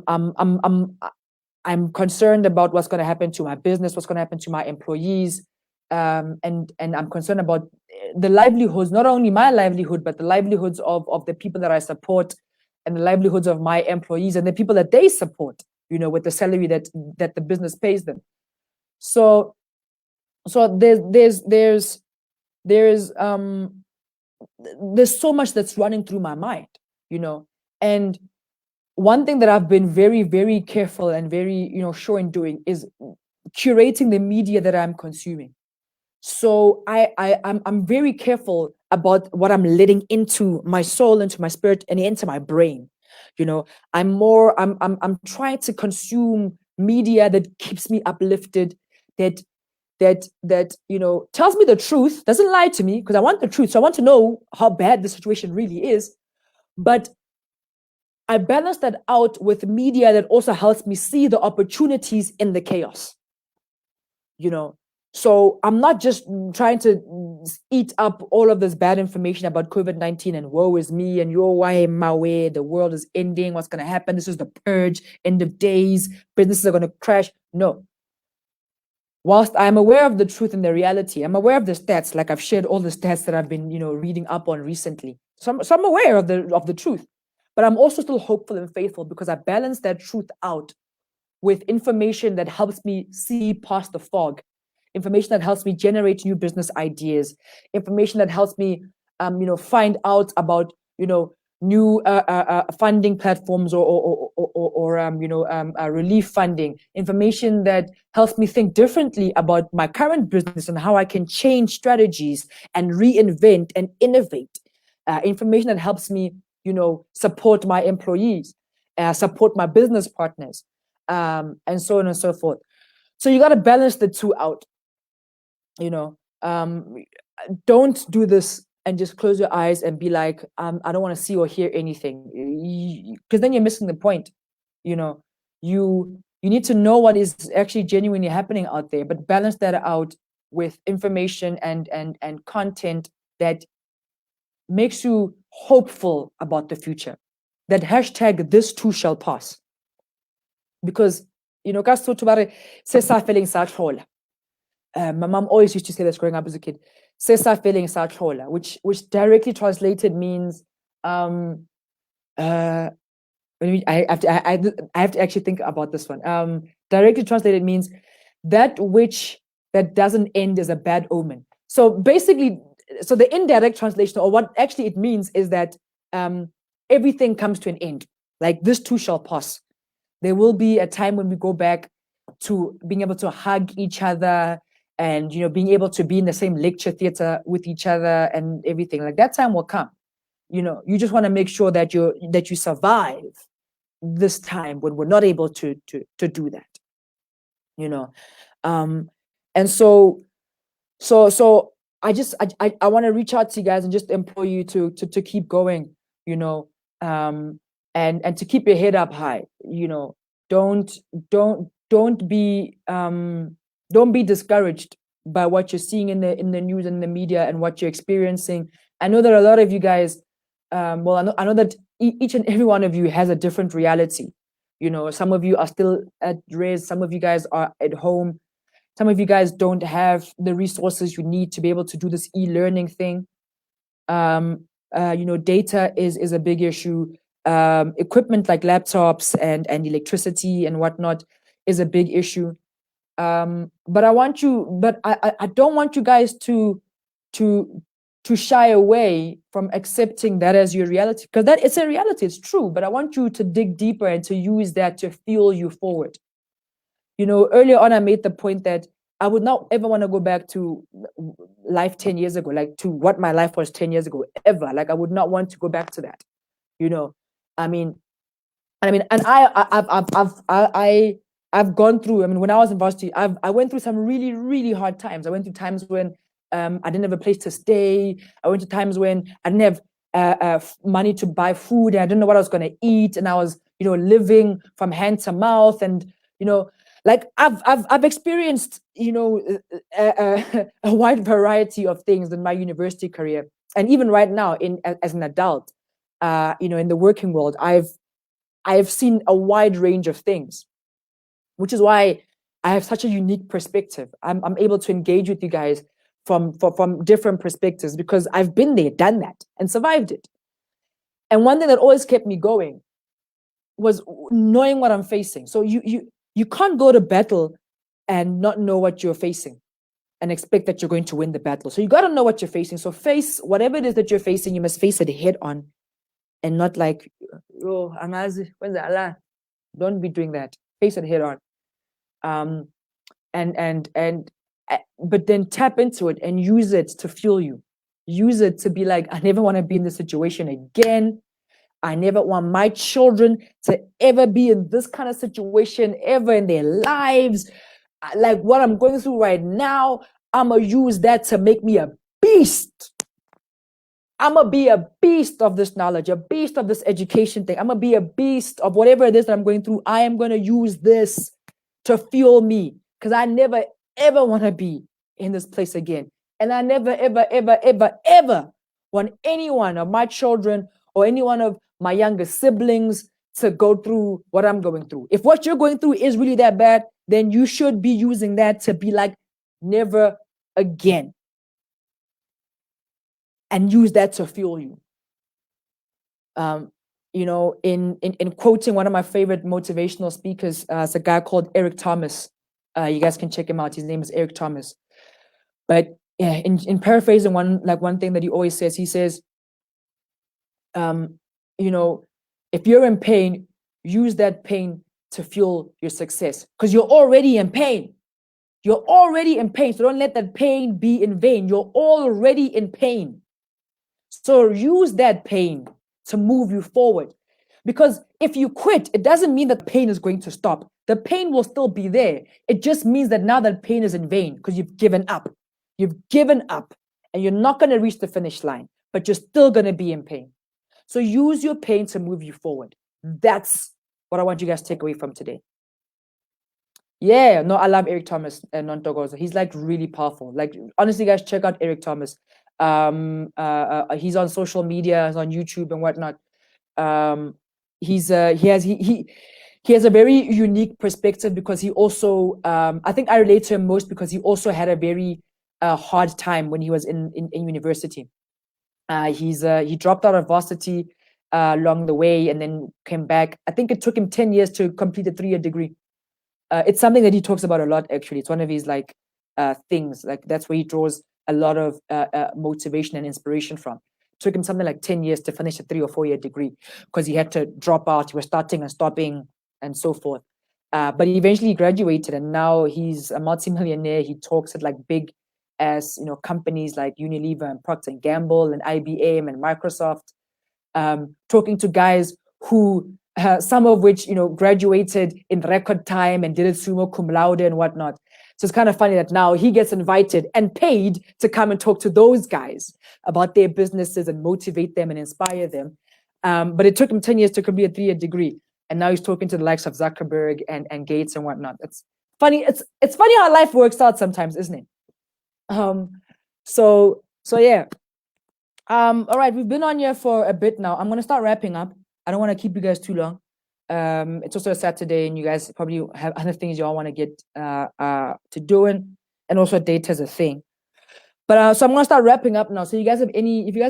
concerned about what's going to happen to my business, what's going to happen to my employees, and I'm concerned about the livelihoods, not only my livelihood, but the livelihoods of the people that I support, and the livelihoods of my employees and the people that they support, with the salary that the business pays them. So there's so much that's running through my mind, and one thing that I've been very, very careful and very, sure in doing is curating the media that I'm consuming. So I'm very careful about what I'm letting into my soul, into my spirit, and into my brain. I'm trying to consume media that keeps me uplifted, that that tells me the truth, doesn't lie to me, because I want the truth. So I want to know how bad the situation really is. But I balance that out with media that also helps me see the opportunities in the chaos. So I'm not just trying to eat up all of this bad information about COVID-19 and woe is me and why am I way, the world is ending, what's going to happen, this is the purge, end of days, businesses are going to crash. No. Whilst I'm aware of the truth and the reality, I'm aware of the stats, like I've shared all the stats that I've been, reading up on recently. So I'm aware of the truth, but I'm also still hopeful and faithful because I balance that truth out with information that helps me see past the fog, information that helps me generate new business ideas, information that helps me, find out about, new funding platforms or relief funding, information that helps me think differently about my current business and how I can change strategies and reinvent and innovate, information that helps me, support my employees, support my business partners, and so on and so forth. So you got to balance the two out. Don't do this and just close your eyes and be like, I don't want to see or hear anything, because then you're missing the point. You need to know what is actually genuinely happening out there, but balance that out with information and content that makes you hopeful about the future. That hashtag this too shall pass. Because my mom always used to say this growing up as a kid, which directly translated means I have to actually think about this one. Directly translated means that which that doesn't end is a bad omen. So basically, so the indirect translation, or what actually it means, is that everything comes to an end. Like this too shall pass. There will be a time when we go back to being able to hug each other and being able to be in the same lecture theater with each other and everything. Like that time will come. You just want to make sure that you survive this time when we're not able to do that. And so I want to reach out to you guys and just implore you to keep going, and to keep your head up high. Don't be discouraged by what you're seeing in the news and the media and what you're experiencing. I know that a lot of you guys, I know that each and every one of you has a different reality. Some of you are still at rest, some of you guys are at home, some of you guys don't have the resources you need to be able to do this e-learning thing. Data is a big issue. Equipment like laptops and electricity and whatnot is a big issue. But I don't want you guys to shy away from accepting that as your reality, because that it's a reality, it's true. But I want you to dig deeper and to use that to fuel you forward. Earlier on, I made the point that I would not ever want to go back to life 10 years ago, like to what my life was 10 years ago, ever. Like I would not want to go back to that. And I've gone through. When I was in varsity, I went through some really, really hard times. I went through times when I didn't have a place to stay. I went to times when I didn't have money to buy food, and I didn't know what I was going to eat, and I was, living from hand to mouth, and like I've experienced, a wide variety of things in my university career, and even right now as an adult, in the working world, I've seen a wide range of things, which is why I have such a unique perspective. I'm able to engage with you guys from different perspectives because I've been there, done that, and survived it. And one thing that always kept me going was knowing what I'm facing. So you can't go to battle and not know what you're facing and expect that you're going to win the battle. So you got to know what you're facing. So face whatever it is that you're facing. You must face it head on, and not like, oh, Amazi, when's Allah? Don't be doing that. Face it head on. But then tap into it and use it to fuel you. Use it to be like, I never want to be in this situation again. I never want my children to ever be in this kind of situation ever in their lives. like what I'm going through right now, I'm going to use that to make me a beast. I'm going to be a beast of this knowledge, a beast of this education thing. I'm going to be a beast of whatever it is that I'm going through. I am going to use this to fuel me, because I never, ever want to be in this place again. And I never, ever, ever, ever, ever want any one of my children or any one of my younger siblings to go through what I'm going through. If what you're going through is really that bad, then you should be using that to be like, never again. And use that to fuel you. You know, in quoting one of my favorite motivational speakers, it's a guy called Eric Thomas. You guys can check him out. His name is Eric Thomas. But yeah, in paraphrasing one thing that he always says, he says, you know, if you're in pain, use that pain to fuel your success, because you're already in pain. You're already in pain. So don't let that pain be in vain. You're already in pain. So use that pain to move you forward. Because if you quit, it doesn't mean that the pain is going to stop. The pain will still be there. It just means that now that pain is in vain because you've given up. You've given up and you're not going to reach the finish line, but you're still going to be in pain. So use your pain to move you forward. That's what I want you guys to take away from today. Yeah, no, I love Eric Thomas and Nontogozo. He's like really powerful. Like, honestly, guys, check out Eric Thomas. He's on social media, he's on YouTube and whatnot. He has a very unique perspective, because he also, I think I relate to him most because he also had a very hard time when he was in university. He dropped out of varsity along the way and then came back. I think it took him 10 years to complete a 3-year degree. It's something that he talks about a lot, actually. It's one of his like things. Like, that's where he draws a lot of motivation and inspiration from. It took him something like 10 years to finish a 3 or 4 year degree, because he had to drop out. He was starting and stopping and so forth. But he eventually graduated, and now he's a multimillionaire. He talks at like big as, you know, companies like Unilever and Procter & Gamble and IBM and Microsoft, talking to guys who some of which, you know, graduated in record time and did it summa cum laude and whatnot. So it's kind of funny that now he gets invited and paid to come and talk to those guys about their businesses and motivate them and inspire them. But it took him 10 years to complete a 3-year degree. And now he's talking to the likes of Zuckerberg and Gates and whatnot. It's funny. It's funny how life works out sometimes, isn't it? So yeah. All right, we've been on here for a bit now. I'm gonna start wrapping up. I don't want to keep you guys too long. It's also a Saturday, and you guys probably have other things you all want to get to doing, and also data is a thing. But so I'm gonna start wrapping up now. So if you guys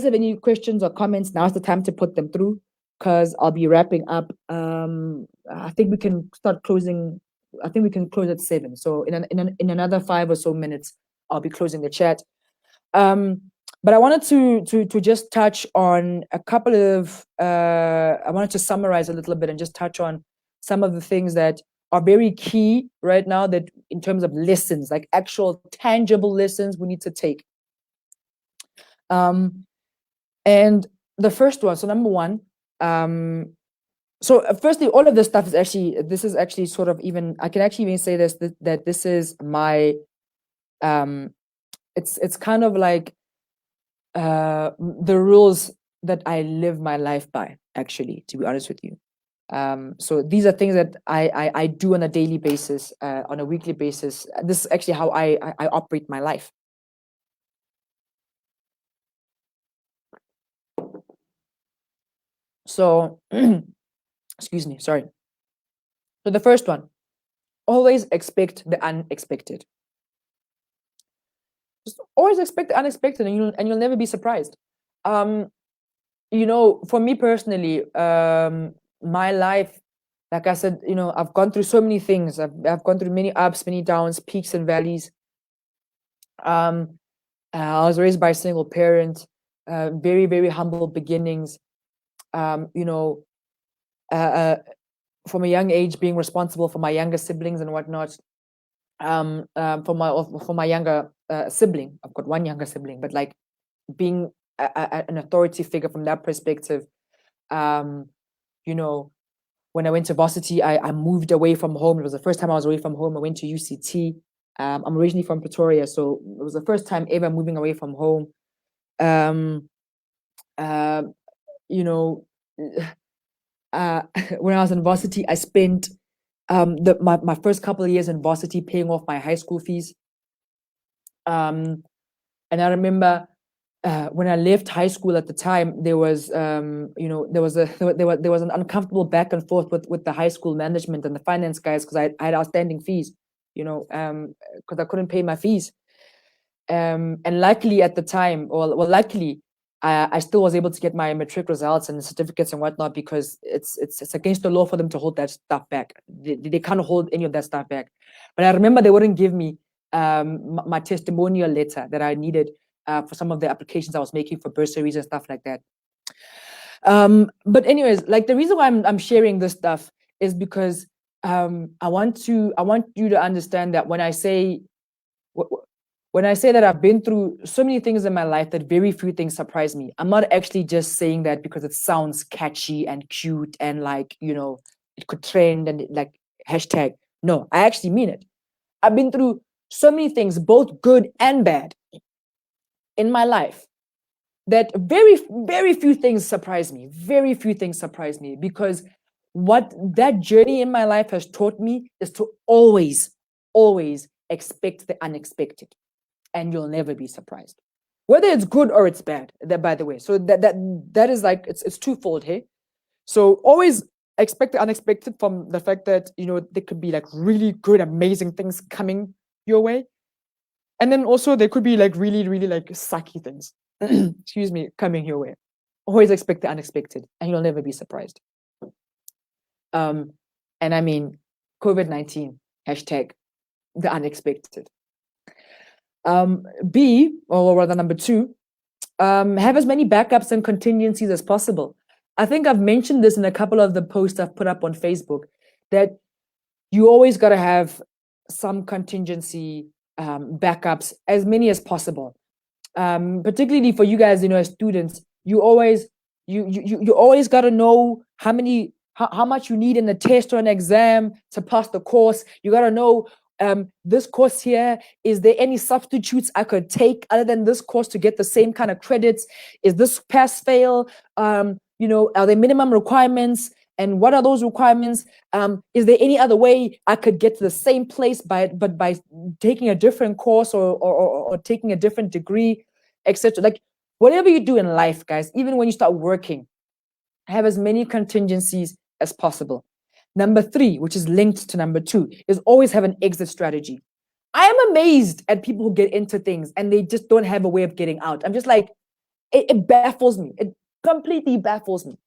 have any questions or comments, now's the time to put them through, because I'll be wrapping up. I think we can start closing. I think we can close at 7. So in another 5 or so minutes, I'll be closing the chat. But I wanted to just touch on a couple of, I wanted to summarize a little bit and just touch on some of the things that are very key right now, that in terms of lessons, like actual tangible lessons we need to take. And the first one, so number one, so firstly, all of this stuff is actually sort of, even, I can actually even say this, that this is my, it's kind of like, the rules that I live my life by, actually, to be honest with you. So these are things that I do on a daily basis, on a weekly basis. This is actually how I operate my life. So, excuse me, sorry. So the first one, always expect the unexpected. Just always expect the unexpected, and you'll never be surprised. You know, for me personally, my life, like I said, you know, I've gone through so many things. I've gone through many ups, many downs, peaks and valleys. I was raised by a single parent, very, very humble beginnings. You know, from a young age, being responsible for my younger siblings and whatnot. For my younger sibling, I've got one younger sibling, but like being an authority figure from that perspective, you know, when I went to varsity, I moved away from home. It was the first time I was away from home. I went to UCT. I'm originally from Pretoria, so it was the first time ever moving away from home. Um, uh, you know, when I was in varsity, I spent my first couple of years in varsity paying off my high school fees. And I remember when I left high school at the time, there was there was an uncomfortable back and forth with the high school management and the finance guys because I had outstanding fees, because I couldn't pay my fees. And luckily at the time, well, luckily, I still was able to get my matric results and the certificates and whatnot because it's against the law for them to hold that stuff back. They can't hold any of that stuff back. But I remember they wouldn't give me my testimonial letter that I needed for some of the applications I was making for bursaries and stuff like that. But anyways, like the reason why I'm sharing this stuff is because I want you to understand that when I say that I've been through so many things in my life that very few things surprise me, I'm not actually just saying that because it sounds catchy and cute and like, it could trend and like hashtag. No, I actually mean it. I've been through so many things, both good and bad, in my life that very, very few things surprise me. Very few things surprise me because what that journey in my life has taught me is to always, always expect the unexpected. And you'll never be surprised, whether it's good or it's bad. That, by the way, so that is like it's twofold, hey. So always expect the unexpected from the fact that there could be like really good, amazing things coming your way, and then also there could be like really, really like sucky things, excuse me, coming your way. Always expect the unexpected, and you'll never be surprised. And I mean, COVID-19 hashtag the unexpected. B, or rather number 2, have as many backups and contingencies as possible. I think I've mentioned this in a couple of the posts I've put up on Facebook, that you always got to have some contingency backups, as many as possible. Particularly for you guys, as students, you always got to know how much you need in a test or an exam to pass the course. You got to know, this course here, is there any substitutes I could take other than this course to get the same kind of credits? Is this pass fail? Are there minimum requirements? And what are those requirements? Is there any other way I could get to the same place by taking a different course or taking a different degree, etc.? Like whatever you do in life, guys, even when you start working, have as many contingencies as possible. Number 3, which is linked to number 2, is always have an exit strategy. I am amazed at people who get into things and they just don't have a way of getting out. I'm just like, it baffles me. It completely baffles me.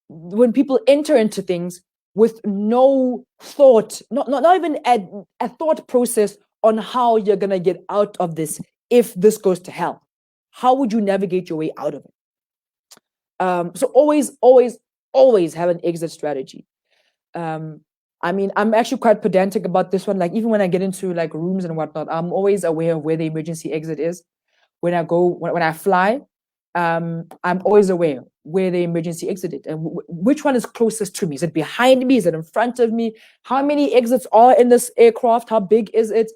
When people enter into things with no thought, not even a thought process on how you're gonna get out of this if this goes to hell. How would you navigate your way out of it? So always have an exit strategy. I mean, I'm actually quite pedantic about this one. Like even when I get into like rooms and whatnot, I'm always aware of where the emergency exit is. When I fly, I'm always aware where the emergency exit is and which one is closest to me. Is it behind me? Is it in front of me? How many exits are in this aircraft? How big is it?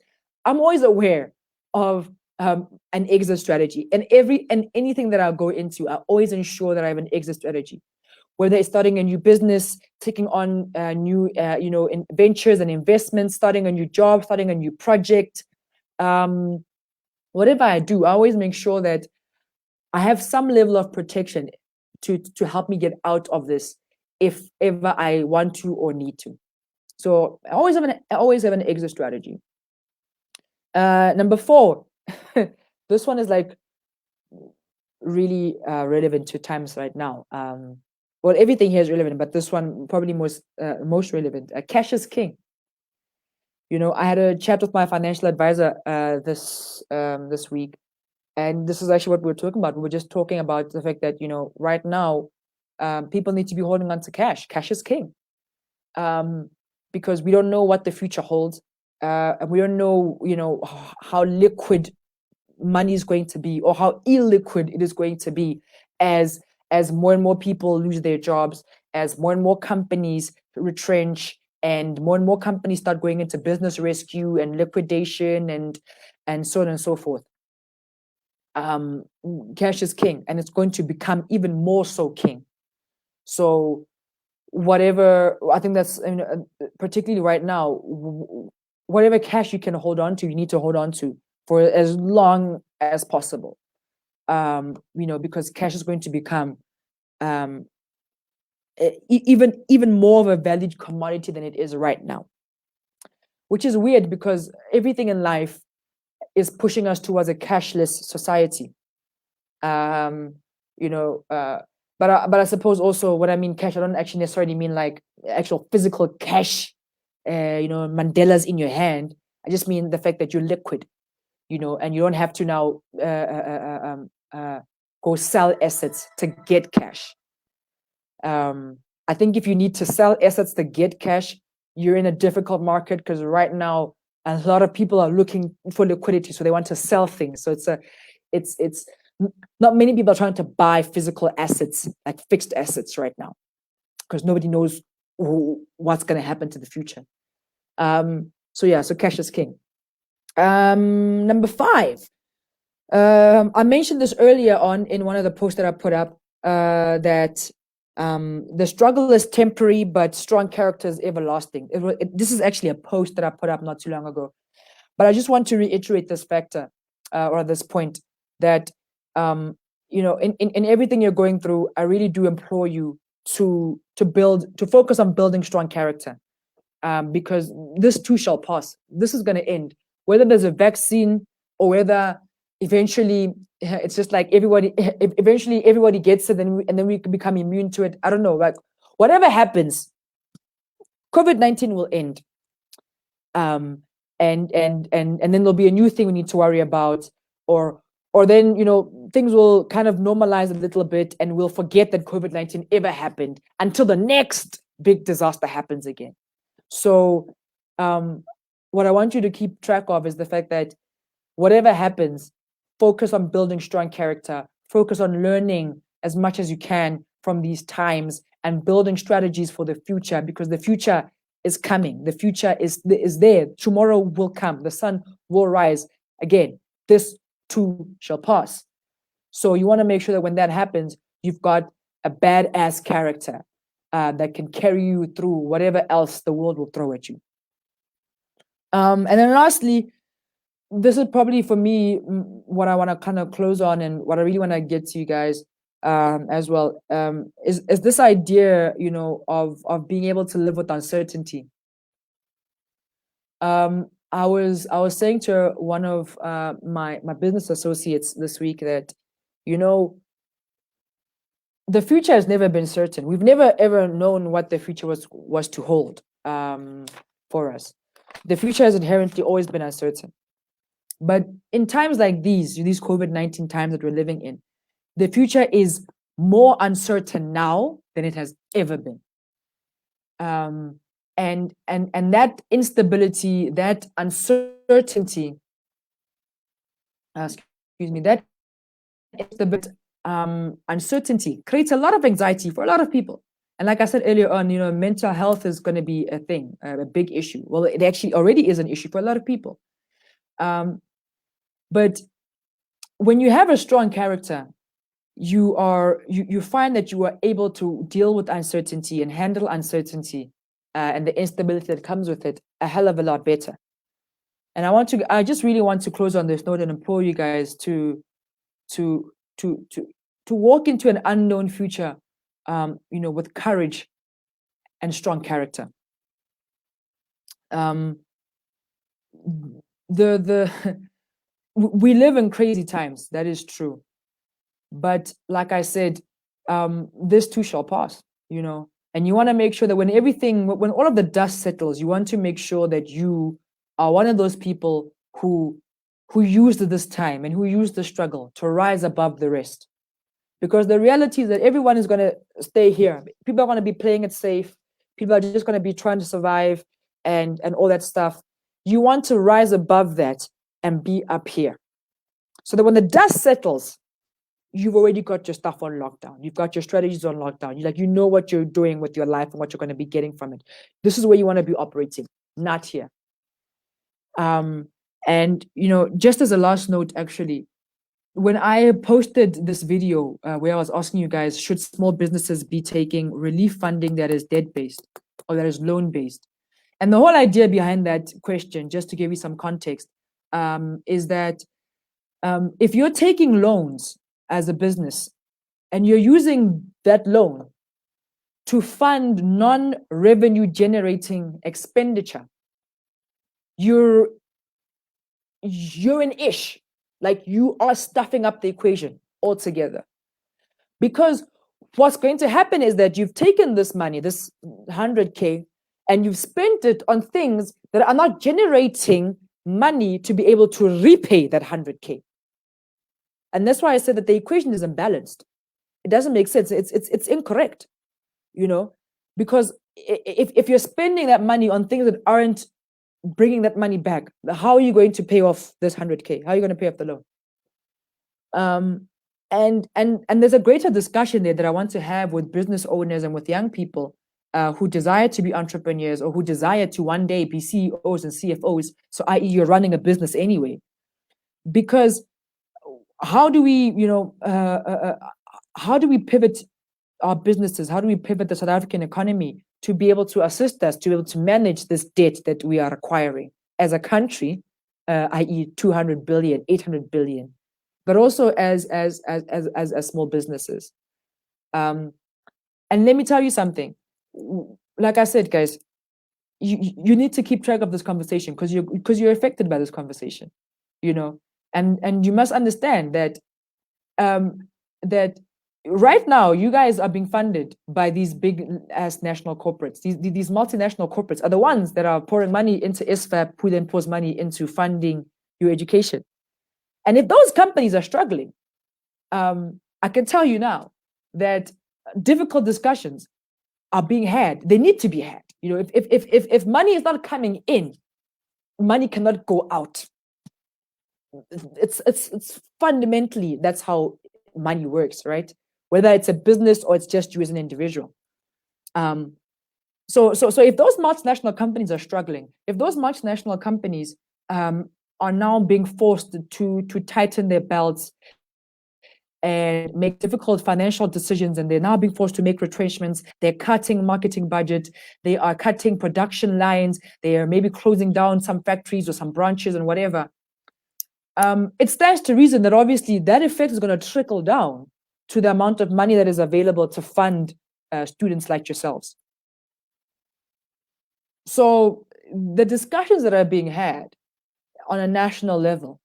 I'm always aware of an exit strategy. And anything that I'll go into, I always ensure that I have an exit strategy. Whether it's starting a new business, taking on new ventures and investments, starting a new job, starting a new project, whatever I do, I always make sure that I have some level of protection to help me get out of this if ever I want to or need to. So I always have an exit strategy. Number 4, this one is like really relevant to times right now. Well, everything here is relevant, but this one probably most relevant. Cash is king. I had a chat with my financial advisor this week, and this is actually what we were talking about. We were just talking about the fact that right now, people need to be holding on to cash. Cash is king, because we don't know what the future holds, and we don't know how liquid money is going to be or how illiquid it is going to be as more and more people lose their jobs as more and more companies retrench and more companies start going into business rescue and liquidation and so on and so forth. Cash is king, and it's going to become even more so king. So whatever, I think that's, particularly right now, whatever cash you can hold on to, you need to hold on to for as long as possible. Because cash is going to become even more of a valued commodity than it is right now, which is weird because everything in life is pushing us towards a cashless society. But I suppose also what I mean cash, I don't actually necessarily mean like actual physical cash, Mandela's in your hand. I just mean the fact that you're liquid, and you don't have to now go sell assets to get cash. I think if you need to sell assets to get cash, you're in a difficult market because right now a lot of people are looking for liquidity, so they want to sell things. So it's not many people are trying to buy physical assets, like fixed assets right now, because nobody knows what's going to happen to the future. So cash is king. Number 5. I mentioned this earlier on in one of the posts that I put up, that the struggle is temporary, but strong character is everlasting. This is actually a post that I put up not too long ago. But I just want to reiterate this factor, or this point, that in everything you're going through, I really do implore you to focus on building strong character, because this too shall pass. This is going to end, whether there's a vaccine or whether eventually it's just like eventually everybody gets it, and then we can become immune to it. I don't know, like whatever happens, COVID-19 will end. And then there'll be a new thing we need to worry about, or then things will kind of normalize a little bit, and we'll forget that COVID-19 ever happened until the next big disaster happens again. So what I want you to keep track of is the fact that whatever happens, focus on building strong character, focus on learning as much as you can from these times and building strategies for the future, because the future is coming. The future is there. Tomorrow will come. The sun will rise again. This too shall pass. So you want to make sure that when that happens, you've got a badass character that can carry you through whatever else the world will throw at you. And then lastly, this is probably for me what I want to kind of close on, and what I really want to get to you guys as well, is this idea, of being able to live with uncertainty. I was saying to one of my business associates this week that, the future has never been certain. We've never ever known what the future was to hold for us. The future has inherently always been uncertain. But in times like these COVID-19 times that we're living in, the future is more uncertain now than it has ever been. And that instability, that uncertainty, that uncertainty creates a lot of anxiety for a lot of people. And like I said earlier on, mental health is going to be a thing, a big issue. Well, it actually already is an issue for a lot of people. But when you have a strong character, you find that you are able to deal with uncertainty and handle uncertainty and the instability that comes with it a hell of a lot better. And I just really want to close on this note and implore you guys to walk into an unknown future, with courage and strong character. We live in crazy times, that is true. But like I said, this too shall pass, and you want to make sure that when all of the dust settles, you want to make sure that you are one of those people who used this time and who used the struggle to rise above the rest. Because the reality is that everyone is going to stay here. People are going to be playing it safe. People are just going to be trying to survive and all that stuff. You want to rise above that and be up here, so that when the dust settles, you've already got your stuff on lockdown. You've got your strategies on lockdown. You know what you're doing with your life and what you're going to be getting from it. This is where you want to be operating, not here. And just as a last note, actually, when I posted this video where I was asking you guys, should small businesses be taking relief funding that is debt-based or that is loan-based? And the whole idea behind that question, just to give you some context, is that if you're taking loans as a business and you're using that loan to fund non-revenue generating expenditure, you're an ish. Like, you are stuffing up the equation altogether. Because what's going to happen is that you've taken this money, this 100K, and you've spent it on things that are not generating money to be able to repay that 100K. And that's why I said that the equation is imbalanced. It doesn't make sense. It's incorrect, because if you're spending that money on things that aren't bringing that money back, how are you going to pay off this 100K? How are you going to pay off the loan? And there's a greater discussion there that I want to have with business owners and with young people who desire to be entrepreneurs or who desire to one day be CEOs and CFOs. So, i.e., you're running a business anyway. Because how do we, how do we pivot our businesses? How do we pivot the South African economy to be able to assist us to be able to manage this debt that we are acquiring as a country, i.e., 200 billion, 800 billion, but also as small businesses? And let me tell you something. Like I said, guys, you need to keep track of this conversation because you're affected by this conversation, and you must understand that that right now you guys are being funded by these big ass national corporates. These multinational corporates are the ones that are pouring money into ISFAP, who then pours money into funding your education. And if those companies are struggling, I can tell you now that difficult discussions are being had. They need to be had. If money is not coming in, money cannot go out. It's fundamentally, that's how money works, right? Whether it's a business or it's just you as an individual. So if those multinational companies are struggling, if those multinational companies are now being forced to tighten their belts and make difficult financial decisions, and they're now being forced to make retrenchments, they're cutting marketing budget, they are cutting production lines, they are maybe closing down some factories or some branches and whatever, it stands to reason that obviously that effect is going to trickle down to the amount of money that is available to fund students like yourselves. So the discussions that are being had on a national level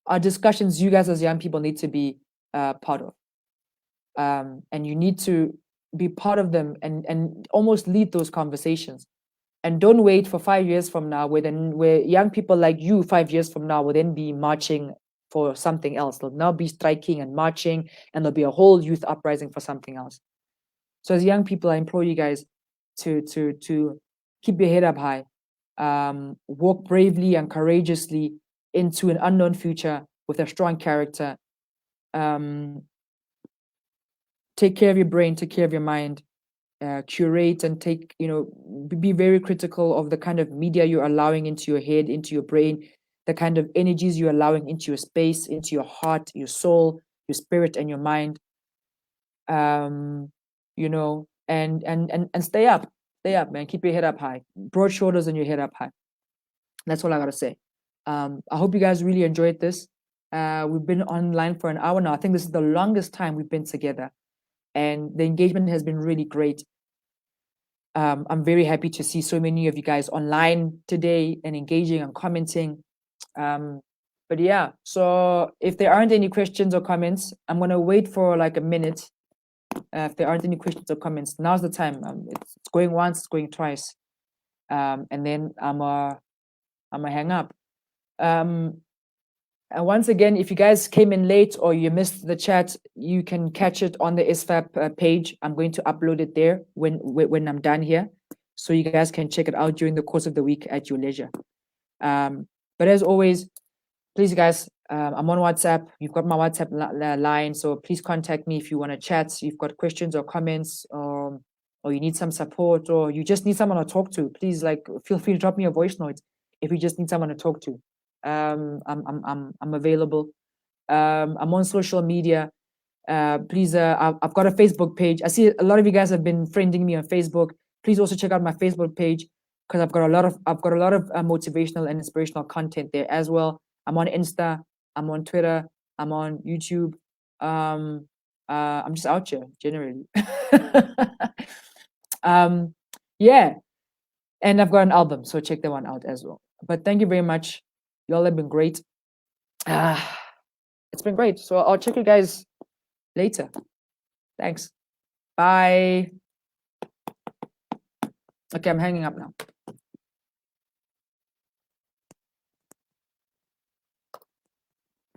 are discussions you guys as young people need to be part of. And you need to be part of them and almost lead those conversations. And don't wait for 5 years from now where young people like you 5 years from now will then be marching for something else. They'll now be striking and marching, and there'll be a whole youth uprising for something else. So as young people, I implore you guys to keep your head up high, walk bravely and courageously into an unknown future with a strong character. Take care of your brain, take care of your mind. Curate and be very critical of the kind of media you're allowing into your head, into your brain, the kind of energies you're allowing into your space, into your heart, your soul, your spirit, and your mind. And stay up, man. Keep your head up high, broad shoulders and your head up high. That's all I gotta say. I hope you guys really enjoyed this. We've been online for an hour now. I think this is the longest time we've been together, and the engagement has been really great. I'm very happy to see so many of you guys online today and engaging and commenting. But yeah, so if there aren't any questions or comments, I'm gonna wait for like a minute. If there aren't any questions or comments, now's the time. It's going once, it's going twice, and then I'm gonna hang up. And once again, if you guys came in late or you missed the chat, you can catch it on the ISFAP page. I'm going to upload it there when I'm done here, so you guys can check it out during the course of the week at your leisure. But as always, please, guys, I'm on WhatsApp. You've got my WhatsApp line, so please contact me if you want to chat. You've got questions or comments, or you need some support, or you just need someone to talk to. Please, like, feel free to drop me a voice note if you just need someone to talk to. I'm available. I'm on social media. Please, I've got a Facebook page. I see a lot of you guys have been friending me on Facebook. Please also check out my Facebook page because I've got a lot of motivational and inspirational content there as well. I'm on Insta. I'm on Twitter. I'm on YouTube. I'm just out here generally. Yeah, and I've got an album, so check that one out as well. But thank you very much. Y'all have been great. It's been great. So I'll check you guys later. Thanks. Bye. Okay, I'm hanging up now.